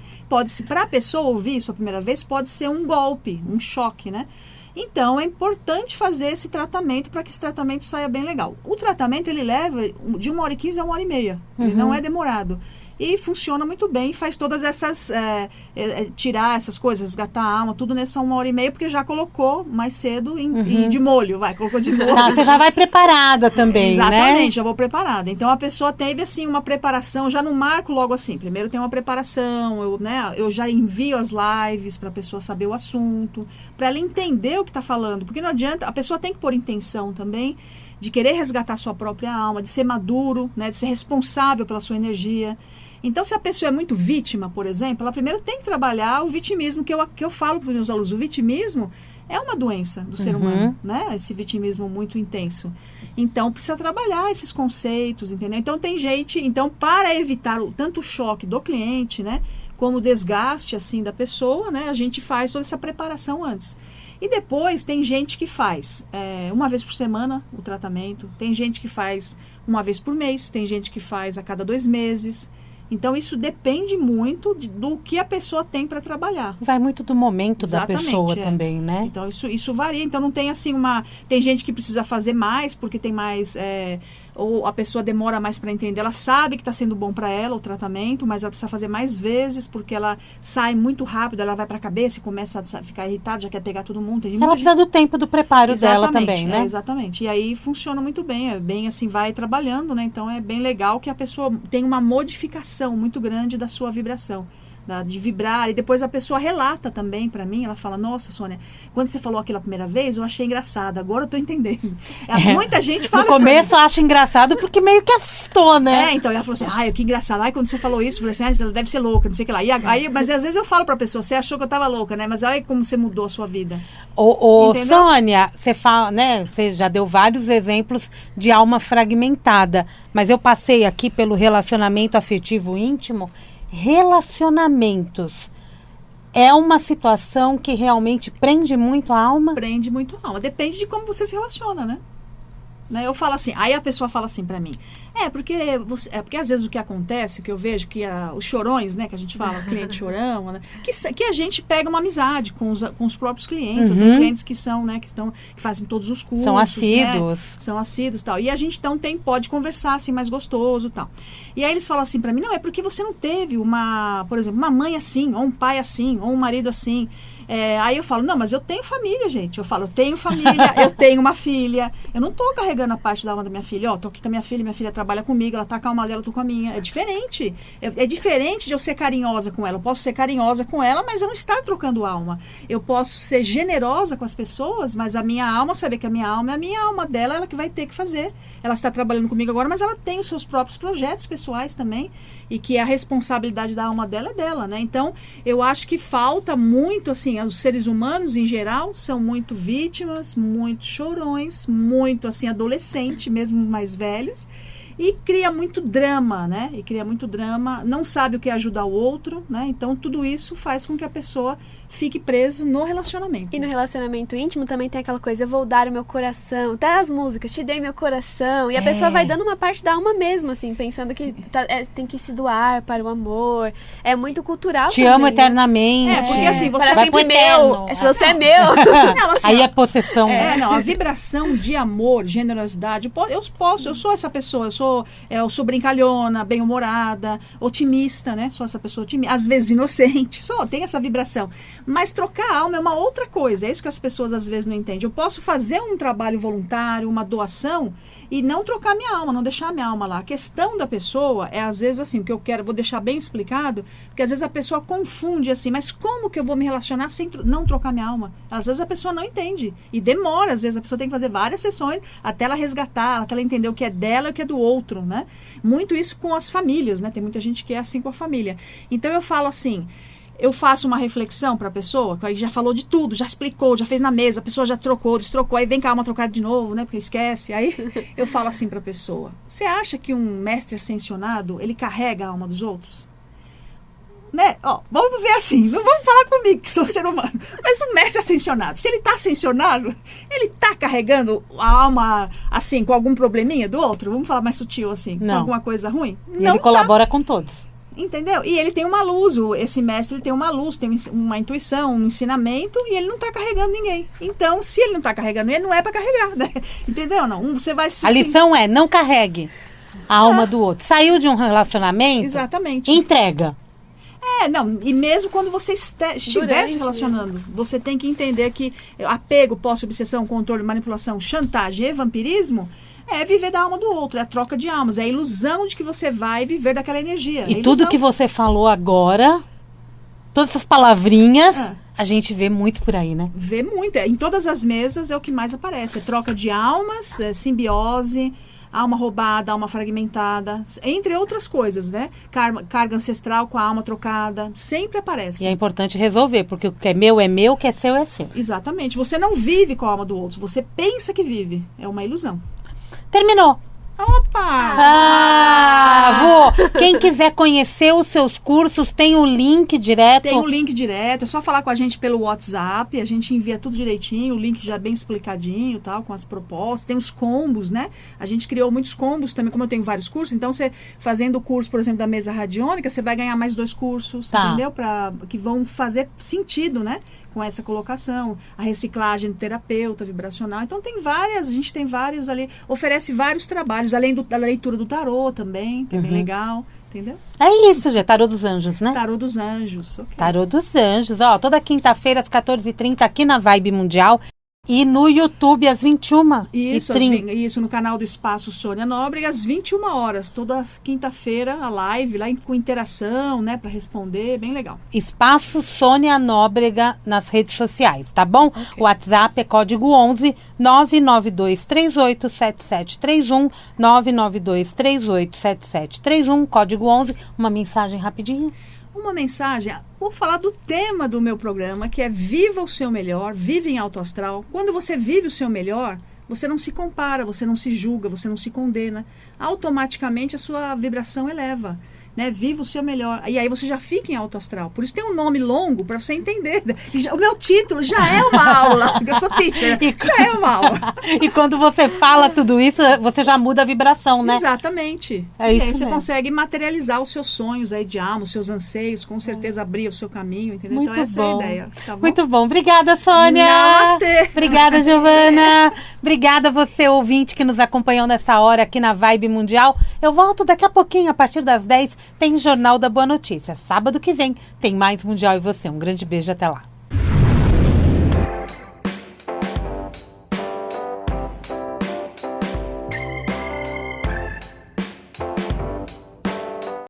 Para a pessoa ouvir isso a primeira vez, pode ser um golpe, um choque, né? Então, é importante fazer esse tratamento para que esse tratamento saia bem legal. O tratamento, ele leva de 1h15 a 1h30. Ele não é demorado. e funciona muito bem, faz todas essas, tirar essas coisas, resgatar a alma, tudo nessa 1h30, porque já colocou mais cedo de molho, colocou de molho. Tá, você já vai preparada também, Exatamente, né? já vou preparada. Então a pessoa teve assim uma preparação, já não marco logo assim. Primeiro tem uma preparação, eu já envio as lives para a pessoa saber o assunto, para ela entender o que está falando, porque não adianta, a pessoa tem que pôr intenção também de querer resgatar sua própria alma, de ser maduro, né, de ser responsável pela sua energia. Então, se a pessoa é muito vítima, por exemplo, ela primeiro tem que trabalhar o vitimismo, que eu falo para os meus alunos. O vitimismo é uma doença do ser humano, né? Esse vitimismo muito intenso. Então, precisa trabalhar esses conceitos, entendeu? Então, tem gente... Então, para evitar tanto o choque do cliente, né? Como o desgaste, assim, da pessoa, né? A gente faz toda essa preparação antes. E depois, tem gente que faz uma vez por semana o tratamento. Tem gente que faz uma vez por mês. Tem gente que faz a cada 2 meses. Então, isso depende muito do que a pessoa tem para trabalhar. Vai muito do momento Exatamente, da pessoa também, né? Então, isso varia. Então, não tem assim Tem gente que precisa fazer mais, porque tem mais... ou a pessoa demora mais para entender. Ela sabe que está sendo bom para ela o tratamento, mas ela precisa fazer mais vezes, porque ela sai muito rápido, ela vai para a cabeça e começa a ficar irritada, já quer pegar todo mundo. Ela precisa do tempo do preparo dela também, né? Exatamente. E aí funciona muito bem. É bem assim, vai trabalhando, né? Então, é bem legal que a pessoa tenha uma modificação muito grande da sua vibração. De vibrar, e depois a pessoa relata também pra mim, ela fala, nossa, Sônia, quando você falou aquilo a primeira vez, eu achei engraçado, agora eu tô entendendo. Muita gente fala no começo acha engraçado porque meio que assustou, né? Então ela falou assim, ai, que engraçado, ai, quando você falou isso, eu falei assim, ela deve ser louca, não sei o que lá. Mas às vezes eu falo pra pessoa, você achou que eu tava louca, né? Mas olha como você mudou a sua vida. Sônia, você fala, né? Você já deu vários exemplos de alma fragmentada, mas eu passei aqui pelo relacionamento afetivo íntimo. Relacionamentos é uma situação que realmente prende muito a alma? Prende muito a alma. Depende de como você se relaciona, né? Eu falo assim, aí a pessoa fala assim pra mim, porque às vezes o que acontece, o que eu vejo, que os chorões, né, que a gente fala, o cliente chorão, né, que a gente pega uma amizade com os próprios clientes. Eu tenho clientes que são, né, que fazem todos os cursos. São assíduos. Né, são assíduos e tal. E a gente então pode conversar assim mais gostoso e tal. E aí eles falam assim pra mim, não, é porque você não teve por exemplo, uma mãe assim, ou um pai assim, ou um marido assim. Aí eu falo, não, mas eu tenho família, gente. Eu falo, eu tenho família, eu tenho uma filha. Eu não tô carregando a parte da alma da minha filha. Tô aqui com a minha filha trabalha comigo, ela tá com a alma dela, eu tô com a minha. É diferente. É diferente de eu ser carinhosa com ela. Eu posso ser carinhosa com ela, mas eu não estar trocando alma. Eu posso ser generosa com as pessoas, mas a minha alma, saber que a minha alma é a minha alma dela, ela que vai ter que fazer. Ela está trabalhando comigo agora, mas ela tem os seus próprios projetos pessoais também. E que a responsabilidade da alma dela é dela, né? Então, eu acho que falta muito, assim, os seres humanos em geral são muito vítimas, muito chorões, muito, assim, adolescente, mesmo mais velhos, e cria muito drama, né? Não sabe o que é ajudar o outro, né? Então, tudo isso faz com que a pessoa fique preso no relacionamento. E no relacionamento íntimo também tem aquela coisa, eu vou dar o meu coração, até as músicas, te dei meu coração, e a pessoa vai dando uma parte da alma mesmo, assim, pensando que tem que se doar para o amor. É muito cultural Te também, amo né? eternamente. Porque assim, você para vai sempre pro eterno. meu, se você é meu. Não, assim, Aí é possessão. A vibração de amor, generosidade, eu sou essa pessoa, eu sou brincalhona, bem-humorada, otimista, né? Sou essa pessoa otimista, às vezes inocente, tem essa vibração. Mas trocar a alma é uma outra coisa, é isso que as pessoas às vezes não entendem. Eu posso fazer um trabalho voluntário, uma doação, e não trocar minha alma, não deixar minha alma lá. A questão da pessoa é, às vezes, assim, o que eu quero, vou deixar bem explicado, porque às vezes a pessoa confunde assim, mas como que eu vou me relacionar sem não trocar minha alma? Às vezes a pessoa não entende, e demora, às vezes a pessoa tem que fazer várias sessões até ela resgatar, até ela entender o que é dela e o que é do outro, né? Muito isso com as famílias, né? Tem muita gente que é assim com a família. Então eu falo assim, eu faço uma reflexão para a pessoa, que aí já falou de tudo, já explicou, já fez na mesa, a pessoa já trocou, destrocou, aí vem com a alma trocada de novo, né? Porque esquece. Aí eu falo assim para a pessoa, você acha que um mestre ascensionado, ele carrega a alma dos outros? Né? Vamos ver assim, não vamos falar comigo que sou ser humano, mas um mestre ascensionado, se ele está ascensionado, ele está carregando a alma assim, com algum probleminha do outro? Vamos falar mais sutil assim, não. Com alguma coisa ruim? E ele colabora com todos. Entendeu? E ele tem uma luz, esse mestre ele tem uma luz, tem uma intuição, um ensinamento, e ele não está carregando ninguém. Então, se ele não está carregando, ele não é para carregar, né? Entendeu? Não, você vai se... A lição é, não carregue. a alma do outro. Saiu de um relacionamento, Exatamente. entrega. Não, e mesmo quando você estiver se relacionando, você tem que entender que apego, posse, obsessão, controle, manipulação, chantagem e vampirismo é viver da alma do outro, é a troca de almas, é a ilusão de que você vai viver daquela energia. E tudo que você falou agora, todas essas palavrinhas, a gente vê muito por aí, né? Vê muito, em todas as mesas é o que mais aparece, é troca de almas, simbiose, alma roubada, alma fragmentada, entre outras coisas, né? Carga ancestral com a alma trocada, sempre aparece. E é importante resolver, porque o que é meu, o que é seu. Exatamente. Você não vive com a alma do outro, você pensa que vive. É uma ilusão. Terminou. Opa! Vô, quem quiser conhecer os seus cursos, tem o link direto? Tem o link direto, é só falar com a gente pelo WhatsApp, a gente envia tudo direitinho, o link já bem explicadinho, tal, com as propostas, tem os combos, né? A gente criou muitos combos também, como eu tenho vários cursos, então você fazendo o curso, por exemplo, da mesa radiônica, você vai ganhar mais 2 cursos, entendeu? Que vão fazer sentido, né? Com essa colocação, a reciclagem do terapeuta vibracional. Então a gente tem vários ali, oferece vários trabalhos, além da leitura do tarô também, que é bem legal, entendeu? É isso, já, Tarô dos Anjos, né? Tarô dos Anjos, ok. Tarô dos Anjos, ó, toda quinta-feira às 14h30 aqui na Vibe Mundial e no YouTube às 21h30. Isso, no canal do Espaço Sônia Nóbrega, às 21 horas, toda quinta-feira, a live lá com interação, né, para responder, bem legal. Espaço Sônia Nóbrega nas redes sociais, tá bom? Okay. O WhatsApp é código 11 992387731, 992387731, código 11, uma mensagem rapidinho. Uma mensagem, vou falar do tema do meu programa, que é Viva o Seu Melhor, Vive em Alto Astral. Quando você vive o seu melhor, você não se compara, você não se julga, você não se condena. Automaticamente a sua vibração eleva. Né? Viva o seu melhor. E aí você já fica em alto astral. Por isso tem um nome longo para você entender. O meu título já é uma aula. Eu sou teacher. Já é uma aula. E quando você fala tudo isso, você já muda a vibração, né? Exatamente. É isso e aí você mesmo. consegue materializar os seus sonhos aí de alma, os seus anseios, com certeza abrir o seu caminho, entendeu? Muito então essa bom. é a ideia. Tá bom? Muito bom. Obrigada, Sônia. Namastê. Obrigada, Giovana. Obrigada você, ouvinte, que nos acompanhou nessa hora aqui na Vibe Mundial. Eu volto daqui a pouquinho, a partir das 10, tem Jornal da Boa Notícia. Sábado que vem tem mais Mundial e você. Um grande beijo, até lá.